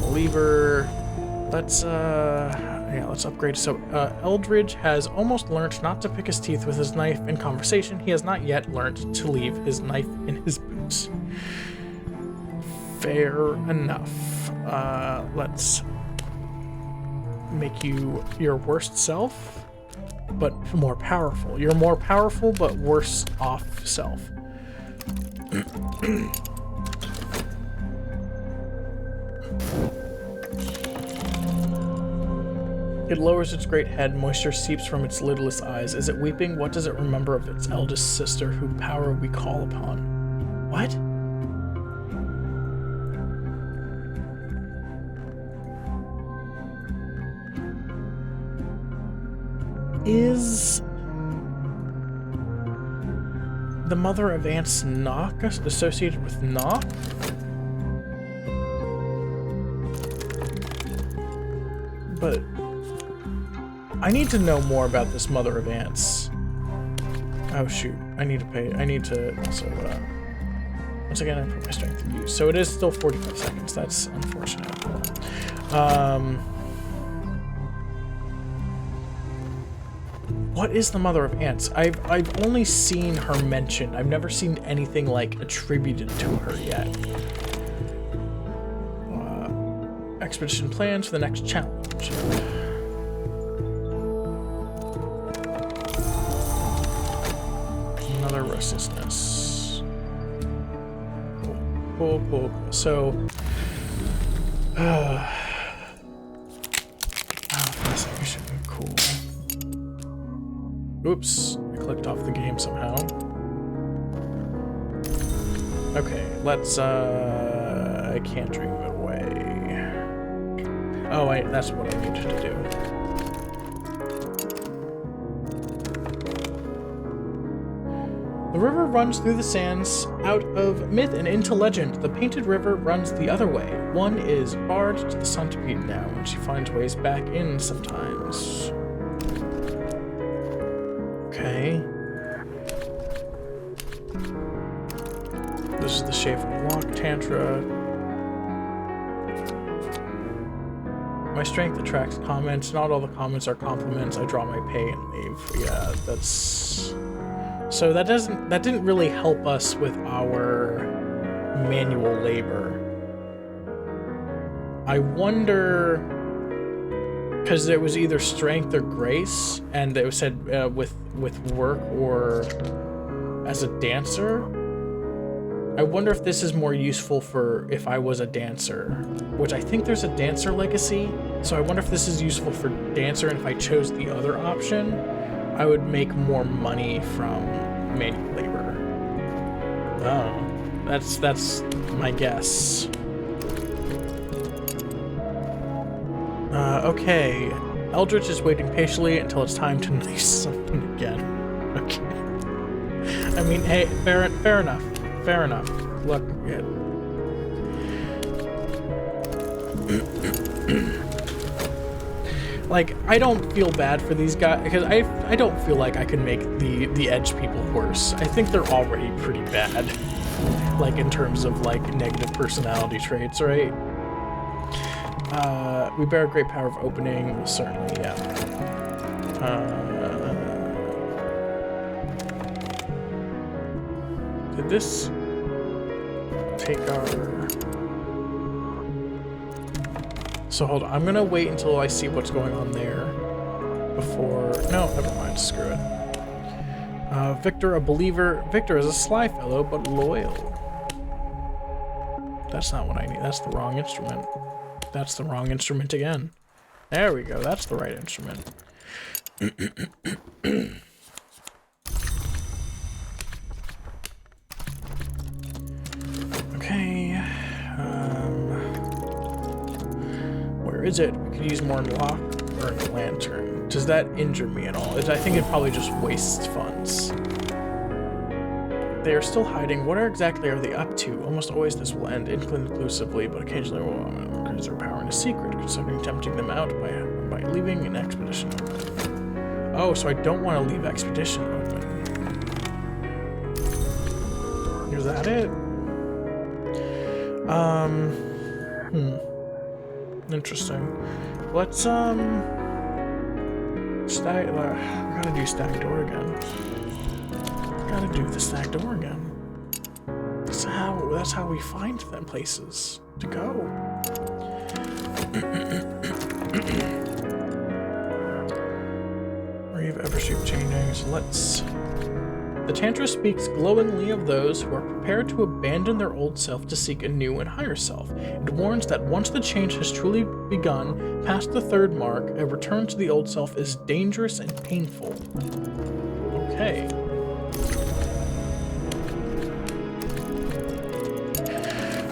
Lever. Let's upgrade. So, Eldridge has almost learnt not to pick his teeth with his knife in conversation. He has not yet learnt to leave his knife in his boots. Fair enough. Let's make you your worst self, but more powerful. You're more powerful, but worse off self. It lowers its great head, moisture seeps from its lidless eyes. Is it weeping? What does it remember of its eldest sister, whose power we call upon? What? Is the mother of ants Nock associated with Nock? But I need to know more about this mother of ants. Oh shoot, I need to also, once again, I put my strength in use. So it is still 45 seconds, that's unfortunate. What is the mother of ants? I've only seen her mentioned. I've never seen anything like attributed to her yet. Expedition plans for the next challenge. Another restlessness. Cool. So, fascination. Cool. Oops, I clicked off the game somehow. Okay, let's, I can't dream it away. Oh, that's what I needed to do. The river runs through the sands, out of myth and into legend. The painted river runs the other way. One is barred to the centipede now, and she finds ways back in sometimes. Okay. This is the Schaefer Lock Tantra. My strength attracts comments. Not all the comments are compliments. I draw my pay and leave. Yeah, that's... So that didn't really help us with our manual labor. I wonder... Because it was either strength or grace, and it was said with work or as a dancer. I wonder if this is more useful for if I was a dancer, which I think there's a dancer legacy. So I wonder if this is useful for dancer, and if I chose the other option, I would make more money from manual labor. Oh, that's my guess. Okay. Eldritch is waiting patiently until it's time to knife something again. Okay. I mean, hey, fair enough. Fair enough. Look, yeah. Like, I don't feel bad for these guys, because I don't feel like I can make the edge people worse. I think they're already pretty bad, like, in terms of, like, negative personality traits, right? We bear a great power of opening, well, certainly, yeah. Did this take our... So hold on, I'm gonna wait until I see what's going on there before... No, never mind, screw it. Victor, a believer. Victor is a sly fellow, but loyal. That's not what I need, that's the wrong instrument. That's the wrong instrument again. There we go, that's the right instrument. Okay. Where is it? We could use more lock or a lantern. Does that injure me at all? I think it probably just wastes funds. They are still hiding. What exactly are they up to? Almost always this will end inconclusively, but occasionally will increase their power in a secret, considering tempting them out by leaving an expedition open. Oh, so I don't want to leave expedition open. Is that it? Interesting. Let's, stag... I gotta do stag door again. Gotta do the stag door again. That's how we find them places to go. The Tantra speaks glowingly of those who are prepared to abandon their old self to seek a new and higher self. It warns that once the change has truly begun, past the third mark, a return to the old self is dangerous and painful. Okay.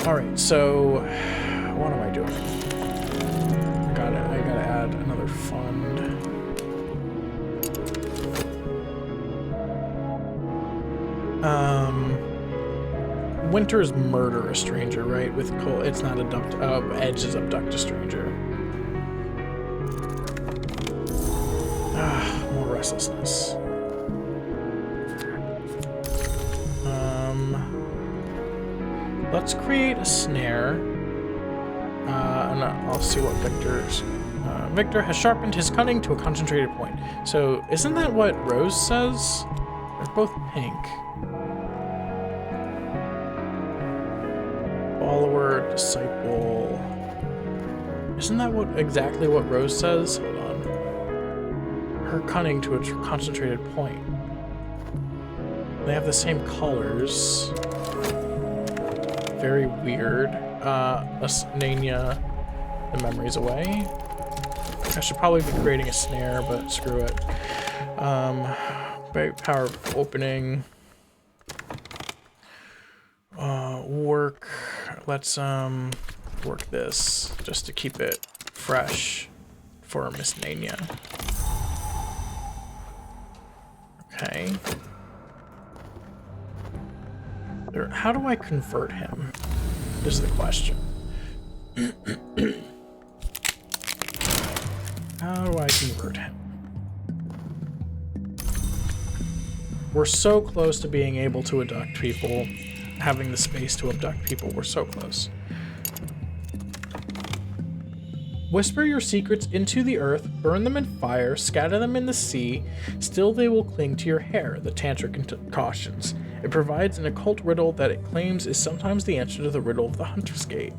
Alright, so what am I doing? I gotta add another fund. Winters murder a stranger, right? With Cole, it's not abduct. Edges abduct a stranger. More restlessness. Let's create a snare. And I'll see what Victor's. Victor has sharpened his cunning to a concentrated point. So, isn't that what Rose says? They're both pink. Follower, disciple. Isn't that exactly what Rose says? Hold on. Her cunning to a concentrated point. They have the same colors. Very weird. Nania, the memory's away. I should probably be creating a snare, but screw it. Power of opening. Work. Let's work this just to keep it fresh for Miss Nania. Okay. How do I convert him? Is the question. How do I convert him? We're so close to being able to abduct people. Having the space to abduct people. We're so close. Whisper your secrets into the earth, burn them in fire, scatter them in the sea, still they will cling to your hair, the Tantric cautions. It provides an occult riddle that it claims is sometimes the answer to the riddle of the Hunter's Gate.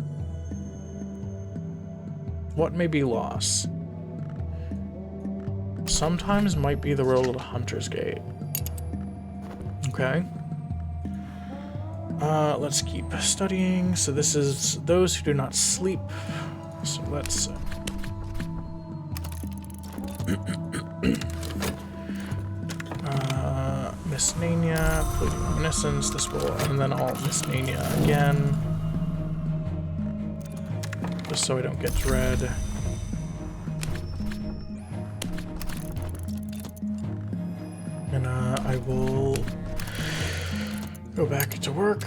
What may be lost? Sometimes might be the riddle of the Hunter's Gate. Okay. Let's keep studying. So this is those who do not sleep. So let's Miss Nania, fleeting reminiscence. This will, and then I'll Miss Nania again, just so I don't get dread. And I will go back to work.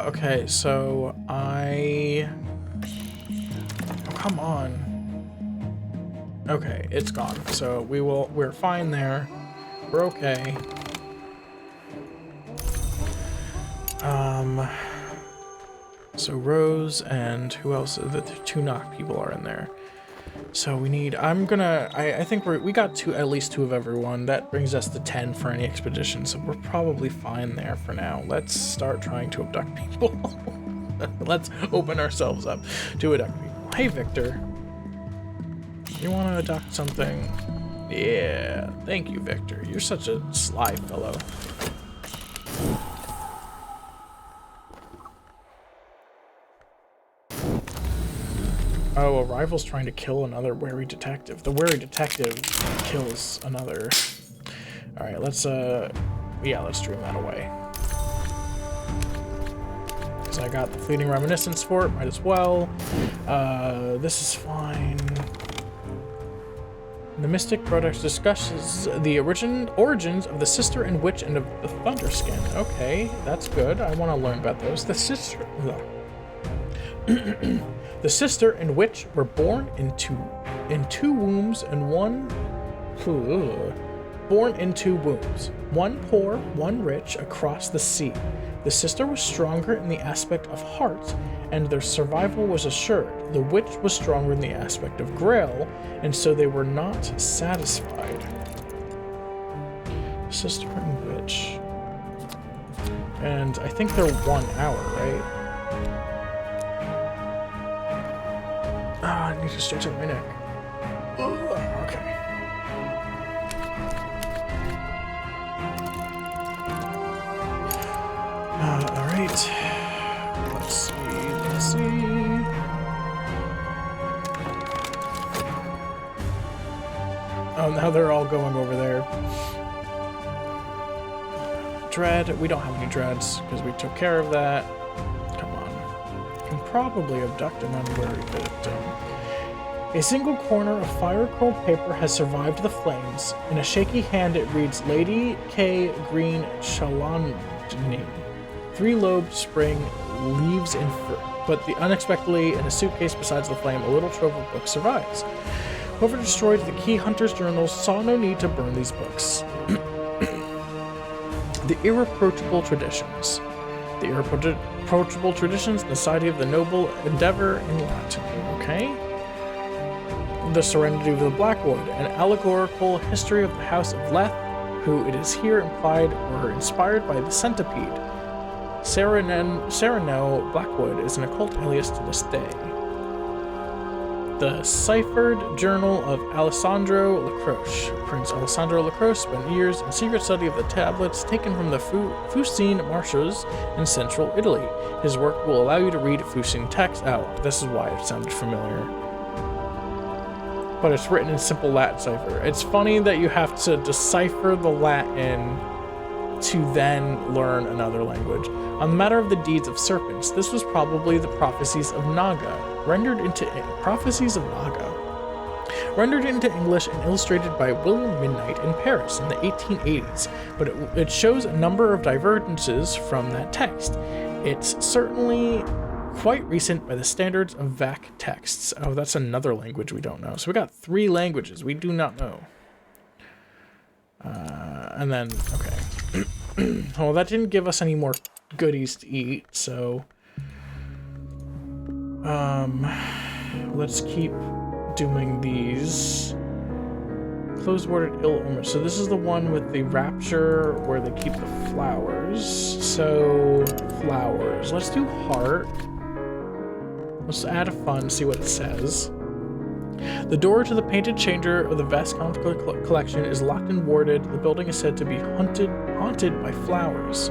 Okay, so oh, come on. Okay, it's gone. So we're fine there. We're okay. So Rose and who else? The two knock people are in there. So we need, I think we got at least two of everyone. That brings us to 10 for any expedition, so we're probably fine there for now. Let's start trying to abduct people. Let's open ourselves up to abduct people. Hey, Victor. You want to abduct something? Yeah, thank you, Victor. You're such a sly fellow. Oh, a rival's trying to kill another wary detective. The wary detective kills another. Alright, let's dream that away. Because I got the fleeting reminiscence for it, might as well. This is fine. The Mystic Product discusses the origins of the Sister and Witch and of the Thunderskin. Okay, that's good. I want to learn about those. The Sister... The Sister and Witch were born in two wombs and one poor, one rich, across the sea. The sister was stronger in the aspect of heart, and their survival was assured. The witch was stronger in the aspect of grail, and so they were not satisfied. Sister and witch. And I think they're 1 hour, right? I need to stretch out my neck. Okay. Alright. Let's see. Oh, now they're all going over there. Dread. We don't have any dreads because we took care of that. Come on. I can probably abduct an unwary victim. A single corner of fire-curled paper has survived the flames. In a shaky hand it reads, Lady K. Green Chalandni. 3-lobed spring leaves in but unexpectedly in a suitcase besides the flame, a little trove of books survives. Whoever destroyed the Key Hunter's journals saw no need to burn these books. The irreproachable traditions. The irreproachable traditions in the society of the noble endeavor in Latin. Okay. The serenity of the Blackwood, an allegorical history of the House of Leth, who it is here implied were inspired by the centipede. Sereno Blackwood is an occult alias to this day. The ciphered journal of Alessandro Lacroce. Prince Alessandro Lacroce spent years in secret study of the tablets taken from the Fucine marshes in central Italy. His work will allow you to read Fucine text out. This is why it sounded familiar. But it's written in simple Latin cipher. It's funny that you have to decipher the Latin to then learn another language. On the matter of the deeds of serpents, this was probably the prophecies of Naga, rendered into English and illustrated by William Midnight in Paris in the 1880s, but it shows a number of divergences from that text. It's certainly quite recent by the standards of VAC texts. Oh, that's another language we don't know. So we got 3 languages we do not know. And then, okay. Well, that didn't give us any more goodies to eat, so let's keep doing these. Closed-worded ill omen. So this is the one with the rapture where they keep the flowers. So flowers. Let's do heart. Let's add a fun, see what it says. The door to the painted chamber of the Viscount collection is locked and warded. The building is said to be haunted by flowers.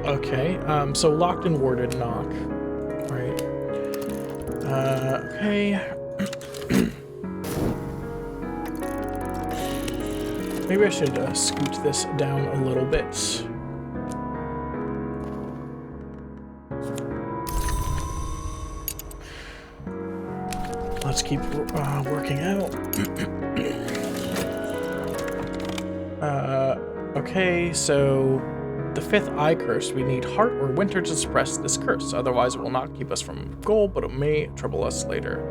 Okay, so locked and warded, knock. Right. Okay. Maybe I should scoot this down a little bit. Let's keep working out. Okay, so the 5th eye curse. We need heart or winter to suppress this curse. Otherwise, it will not keep us from goal, but it may trouble us later.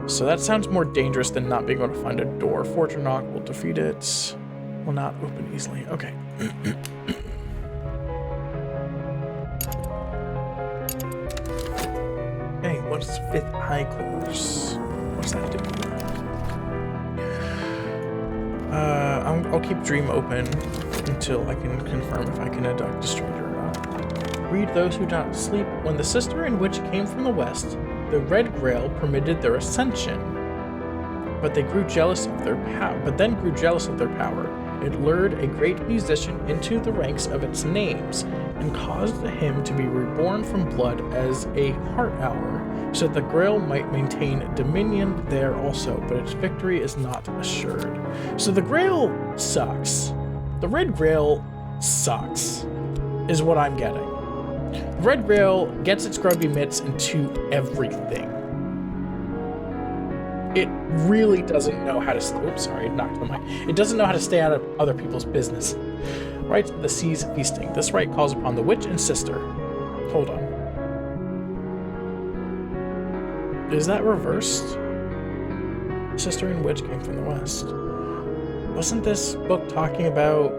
So that sounds more dangerous than not being able to find a door. Fortune knock will defeat it. Will not open easily. Okay. Hey, what's 5th eye curse? What's that do? I'll keep dream open until I can confirm if I can abduct destroyer or not. Read those who do not sleep. When the sister in which came from the west, the Red Grail permitted their ascension, but then grew jealous of their power. It lured a great musician into the ranks of its names and caused him to be reborn from blood as a heart hour, so that the Grail might maintain dominion there also, but its victory is not assured. So the Grail sucks. The Red Grail sucks, is what I'm getting. The Red Grail gets its grubby mitts into everything. It really doesn't know how to... Oops, sorry, knocked the mic. It doesn't know how to stay out of other people's business. Rites of the Seas feasting. This rite calls upon the witch and sister. Hold on. Is that reversed? Sister and witch came from the west. Wasn't this book talking about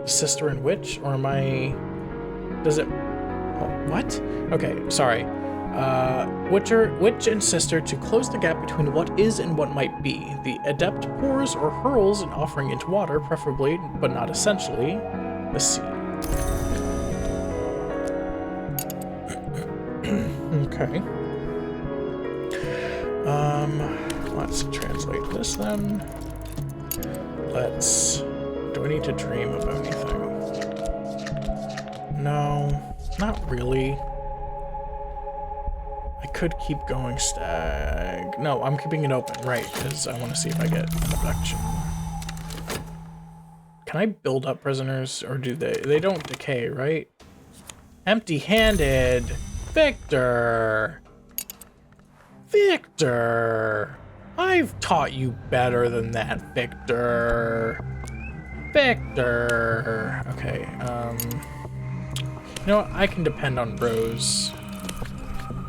sister and witch? Or am I... Does it... Oh, what? Okay, sorry. Witch and sister to close the gap between what is and what might be. The adept pours or hurls an offering into water, preferably, but not essentially, the sea. Okay. Let's translate this then. Do I need to dream of anything? No, not really. I could keep going stag. No, I'm keeping it open, right, because I want to see if I get abduction. Can I build up prisoners, or do they? They don't decay, right? Empty-handed! Victor! Victor! I've taught you better than that, Victor. Victor! Okay, you know what? I can depend on Rose.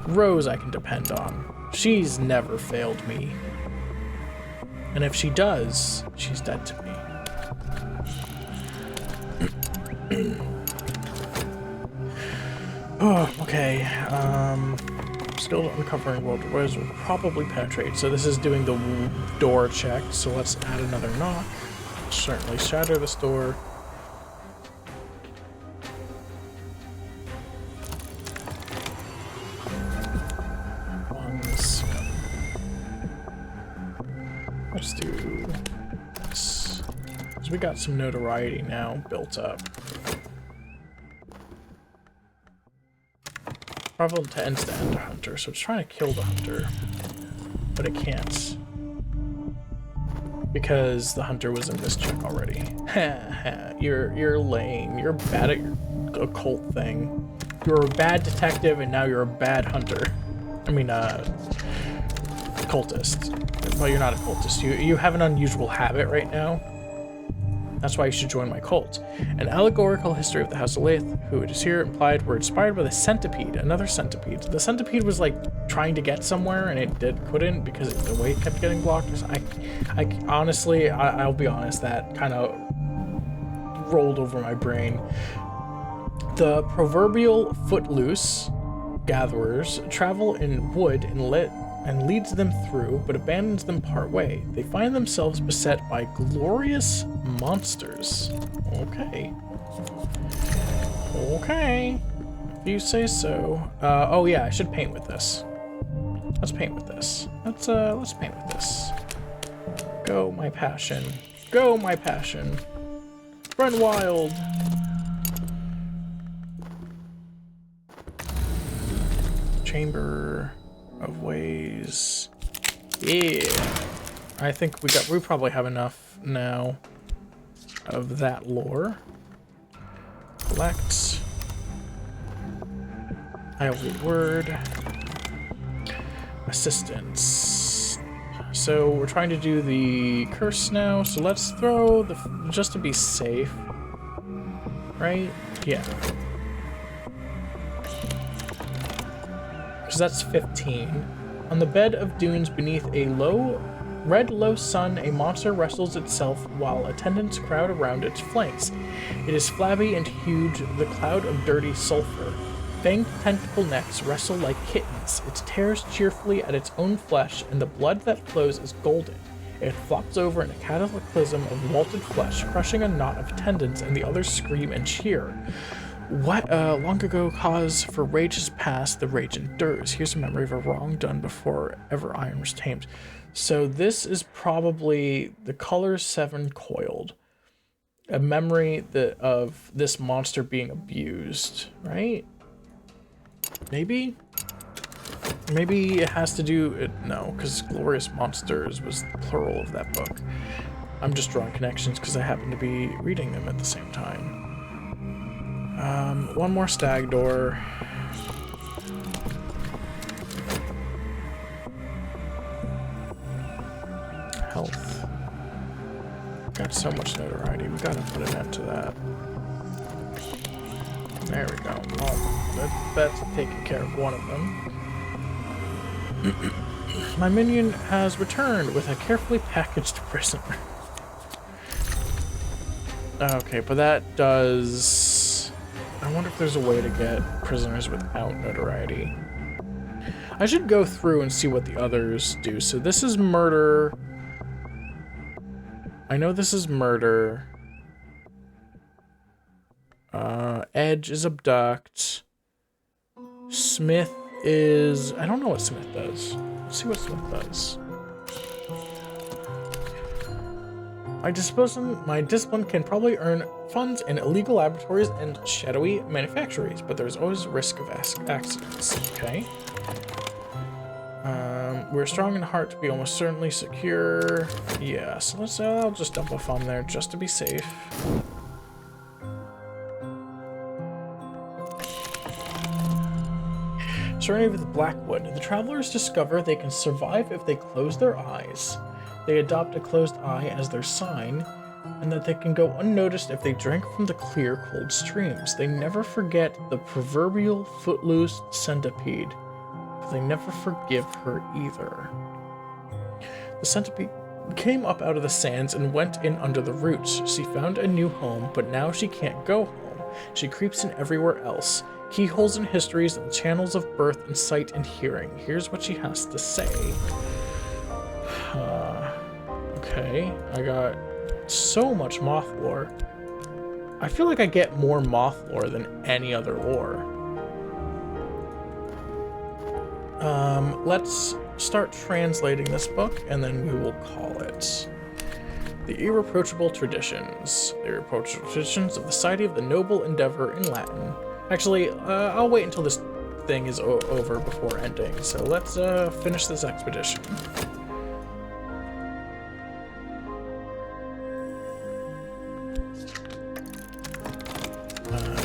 Rose I can depend on. She's never failed me. And if she does, she's dead to me. Oh, okay. Skilled at uncovering world doors will probably penetrate. So this is doing the door check. So let's add another knock. Certainly shatter this door. Let's do this. So we got some notoriety now built up. Travel to ends to end a hunter, so it's trying to kill the hunter, but it can't. Because the hunter was in this check already. You're lame. You're bad at your occult thing. You're a bad detective and now you're a bad hunter. I mean, cultist. Well, you're not a cultist. You have an unusual habit right now. That's why you should join my cult. An allegorical history of the House of Lath, who it is here implied were inspired by the centipede, another centipede. The centipede was like trying to get somewhere and it couldn't because the way it kept getting blocked. I honestly, I'll be honest, that kind of rolled over my brain. The proverbial footloose gatherers travel in wood and leads them through, but abandons them part way. They find themselves beset by glorious monsters. Okay. Okay. If you say so. Oh yeah, I should paint with this. Let's paint with this. Let's paint with this. Go, my passion. Go, my passion. Run wild. Chamber of ways. Yeah. I think we probably have enough now of that lore. Collect. I'll read word. Assistance. So we're trying to do the curse now, so let's throw the just to be safe. Right? Yeah. Because that's 15. On the bed of dunes beneath a red low sun, a monster wrestles itself while attendants crowd around its flanks. It is flabby and huge, the cloud of dirty sulfur. Fanged tentacle necks wrestle like kittens. It tears cheerfully at its own flesh, and the blood that flows is golden. It flops over in a cataclysm of wilted flesh, crushing a knot of attendants, and the others scream and cheer. What long ago cause for rage has passed, the rage endures. Here's a memory of a wrong done before ever iron was tamed. So this is probably the color 7 coiled. A memory of this monster being abused, right? Maybe? Maybe it has to do... No, because Glorious Monsters was the plural of that book. I'm just drawing connections because I happen to be reading them at the same time. One more stag door. Health. Got so much notoriety. We gotta put an end to that. There we go. Oh, that's taking care of one of them. My minion has returned with a carefully packaged prisoner. Okay, but that does... I wonder if there's a way to get prisoners without notoriety. I should go through and see what the others do. So this is murder. I know this is murder. Edge is abduct. Smith is... I don't know what Smith does. Let's see what Smith does. My discipline can probably earn funds in illegal laboratories and shadowy manufactories, but there's always a risk of accidents. Okay. We're strong in heart to be almost certainly secure. Yeah, so I'll just dump a fun there just to be safe. Serenity with Blackwood. The travelers discover they can survive if they close their eyes. They adopt a closed eye as their sign, and that they can go unnoticed if they drink from the clear, cold streams. They never forget the proverbial footloose centipede. They never forgive her either. The centipede came up out of the sands and went in under the roots. She found a new home, but now she can't go home. She creeps in everywhere else. Keyholes in histories and channels of birth and sight and hearing. Here's what she has to say. Okay, I got so much moth lore. I feel like I get more moth lore than any other lore. Let's start translating this book, and then we will call it The Irreproachable Traditions. The Irreproachable Traditions of the Society of the Noble Endeavor in Latin. Actually, I'll wait until this thing is over before ending, so let's finish this expedition.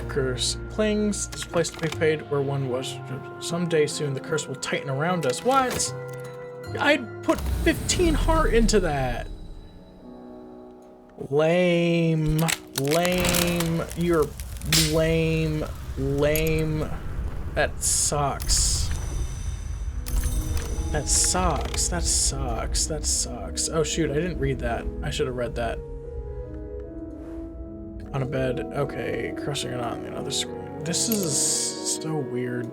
Curse clings. This place to be paid where one was. Someday soon the curse will tighten around us. What? I'd put 15 heart into that. Lame. Lame. You're lame. Lame. That sucks. That sucks. That sucks. That sucks. Oh shoot, I didn't read that. I should have read that. On a bed. Okay, crushing it on the other screen. This is so weird.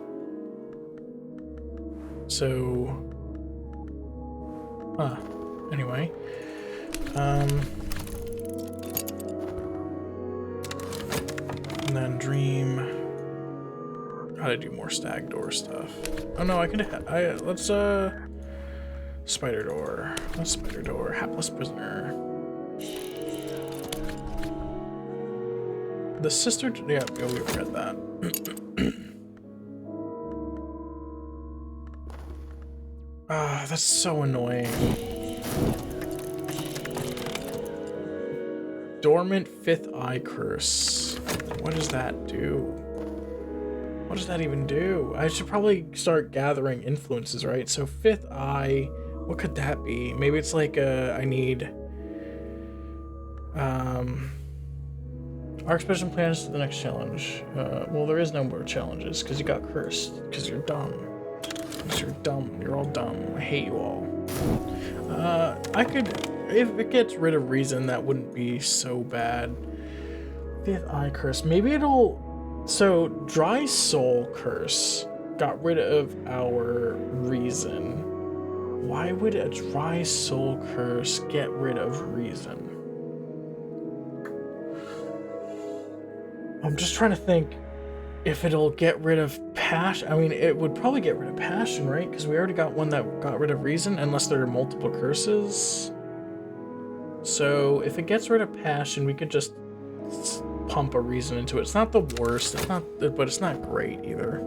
So, anyway. And then dream. Gotta do more stag door stuff. Oh no, I can. Let's spider door. Let's spider door. Hapless prisoner. The sister. Yeah, we've read that. Ah, that's so annoying. Dormant fifth eye curse. What does that do? What does that even do? I should probably start gathering influences, right? So fifth eye, what could that be? Maybe it's like I need our expedition plans to the next challenge. Well, there is no more challenges because you got cursed. Because you're dumb. Because you're dumb. You're all dumb. I hate you all. I could, if it gets rid of reason, that wouldn't be so bad. Fifth eye curse. Maybe it'll. So dry soul curse got rid of our reason. Why would a dry soul curse get rid of reason? I'm just trying to think if it'll get rid of passion. I mean, it would probably get rid of passion, right? Because we already got one that got rid of reason, unless there are multiple curses. So if it gets rid of passion, we could just pump a reason into it. It's not the worst, it's not, but it's not great either.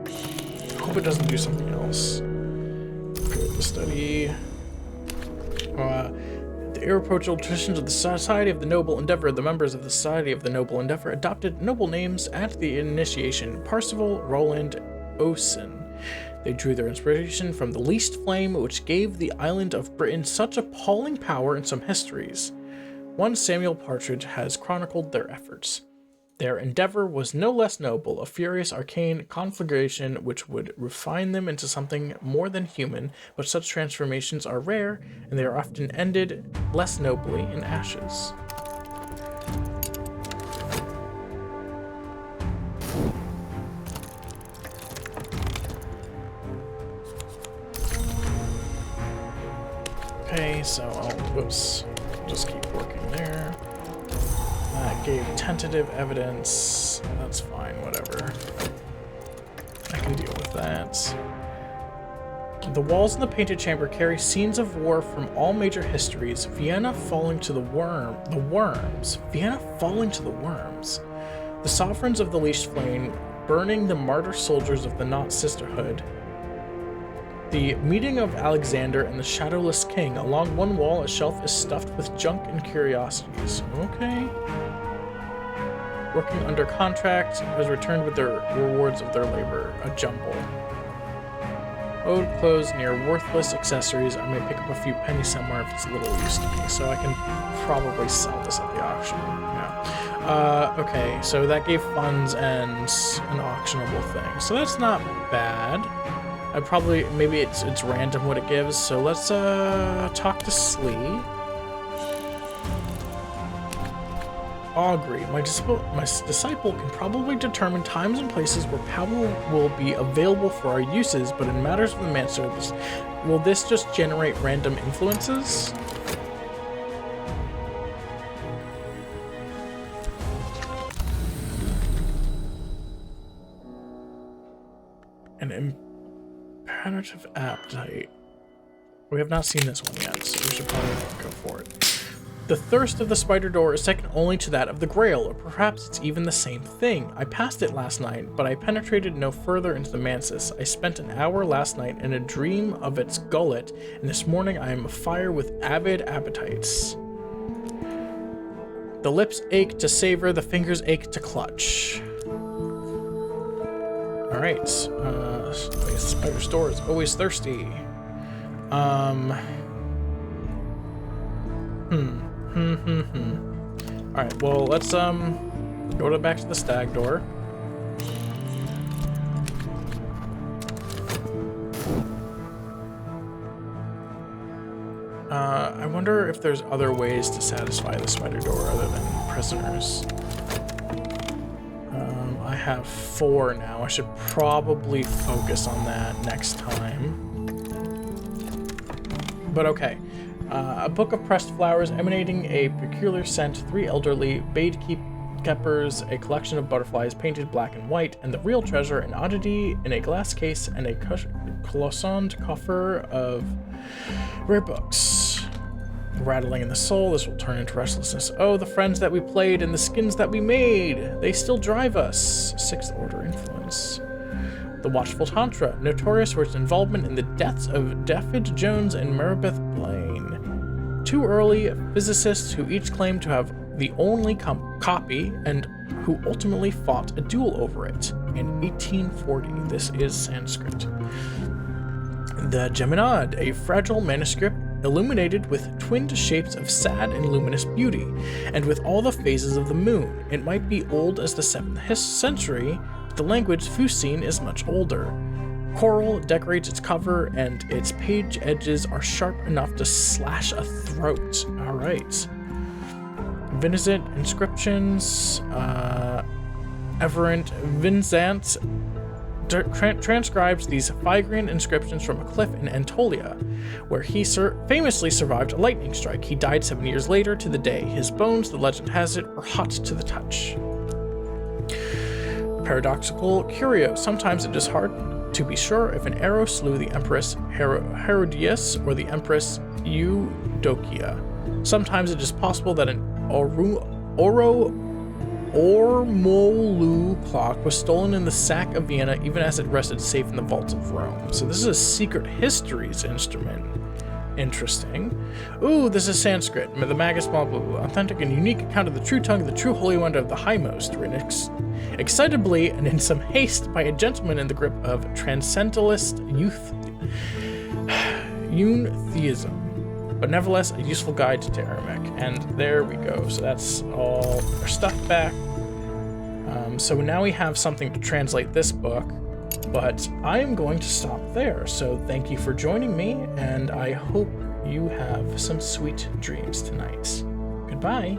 I hope it doesn't do something else. Good to study. The irreproachable traditions of the Society of the Noble Endeavor. The members of the Society of the Noble Endeavor adopted noble names at the initiation: Parzival, Roland, Osen. They drew their inspiration from the least flame, which gave the island of Britain such appalling power in some histories. One Samuel Partridge has chronicled their efforts. Their endeavor was no less noble, a furious arcane conflagration which would refine them into something more than human, but such transformations are rare, and they are often ended less nobly in ashes. Okay, so I'll just keep working there. That gave tentative evidence. That's fine, whatever. I can deal with that. The walls in the painted chamber carry scenes of war from all major histories. Vienna falling to the worms. Vienna falling to the worms. The sovereigns of the leashed flame, burning the martyr soldiers of the Knot Sisterhood. The meeting of Alexander and the Shadowless King. Along one wall, a shelf is stuffed with junk and curiosities. Okay. Working under contract, has returned with their rewards of their labor. A jumble. Old clothes near worthless accessories. I may pick up a few pennies somewhere if it's a little use to me, so I can probably sell this at the auction. Yeah. Okay, so that gave funds and an auctionable thing. So that's not bad. Maybe it's random what it gives, so let's talk to Slee. Augury. My disciple can probably determine times and places where power will be available for our uses, but in matters of the Mancer, will this just generate random influences? An imperative appetite. We have not seen this one yet, so we should probably go for it. The thirst of the spider door is second only to that of the grail, or perhaps it's even the same thing. I passed it last night, but I penetrated no further into the mansis. I spent an hour last night in a dream of its gullet, and this morning I am afire with avid appetites. The lips ache to savor, the fingers ache to clutch. Alright, spider's door is always thirsty. Alright, well, let's, go back to the stag door. I wonder if there's other ways to satisfy the spider door other than prisoners. I have 4 now. I should probably focus on that next time. But okay. A book of pressed flowers emanating a peculiar scent, 3 elderly bade keepers, a collection of butterflies painted black and white, and the real treasure, an oddity in a glass case and a cloisoned coffer of rare books. Rattling in the soul, this will turn into restlessness. Oh, the friends that we played and the skins that we made! They still drive us. 6th order influence. The Watchful Tantra, notorious for its involvement in the deaths of Daffyd Jones and Maribeth Blaine. 2 early physicists who each claimed to have the only copy and who ultimately fought a duel over it in 1840. This is Sanskrit. The Geminad, a fragile manuscript illuminated with twinned shapes of sad and luminous beauty, and with all the phases of the moon. It might be old as the 7th century, but the language Fusine is much older. Coral decorates its cover, and its page edges are sharp enough to slash a throat. Alright. Vincent inscriptions, Everent Vincent transcribes these Phrygian inscriptions from a cliff in Anatolia, where he famously survived a lightning strike. He died 7 years later to the day. His bones, the legend has it, were hot to the touch. Paradoxical curio. Sometimes it is hard to be sure if an arrow slew the Empress Herodias or the Empress Eudokia. Sometimes it is possible that an Ormolu clock was stolen in the sack of Vienna, even as it rested safe in the vaults of Rome. So this is a secret histories instrument. Interesting. Ooh, this is Sanskrit. The Magus, blah, blah, blah. Authentic and unique account of the true tongue, the true holy one of the highmost, written excitably and in some haste by a gentleman in the grip of transcendentalist youththeism. But nevertheless, a useful guide to Aramaic. And there we go. So that's all our stuff back. So now we have something to translate this book, but I am going to stop there. So thank you for joining me, and I hope you have some sweet dreams tonight. Goodbye.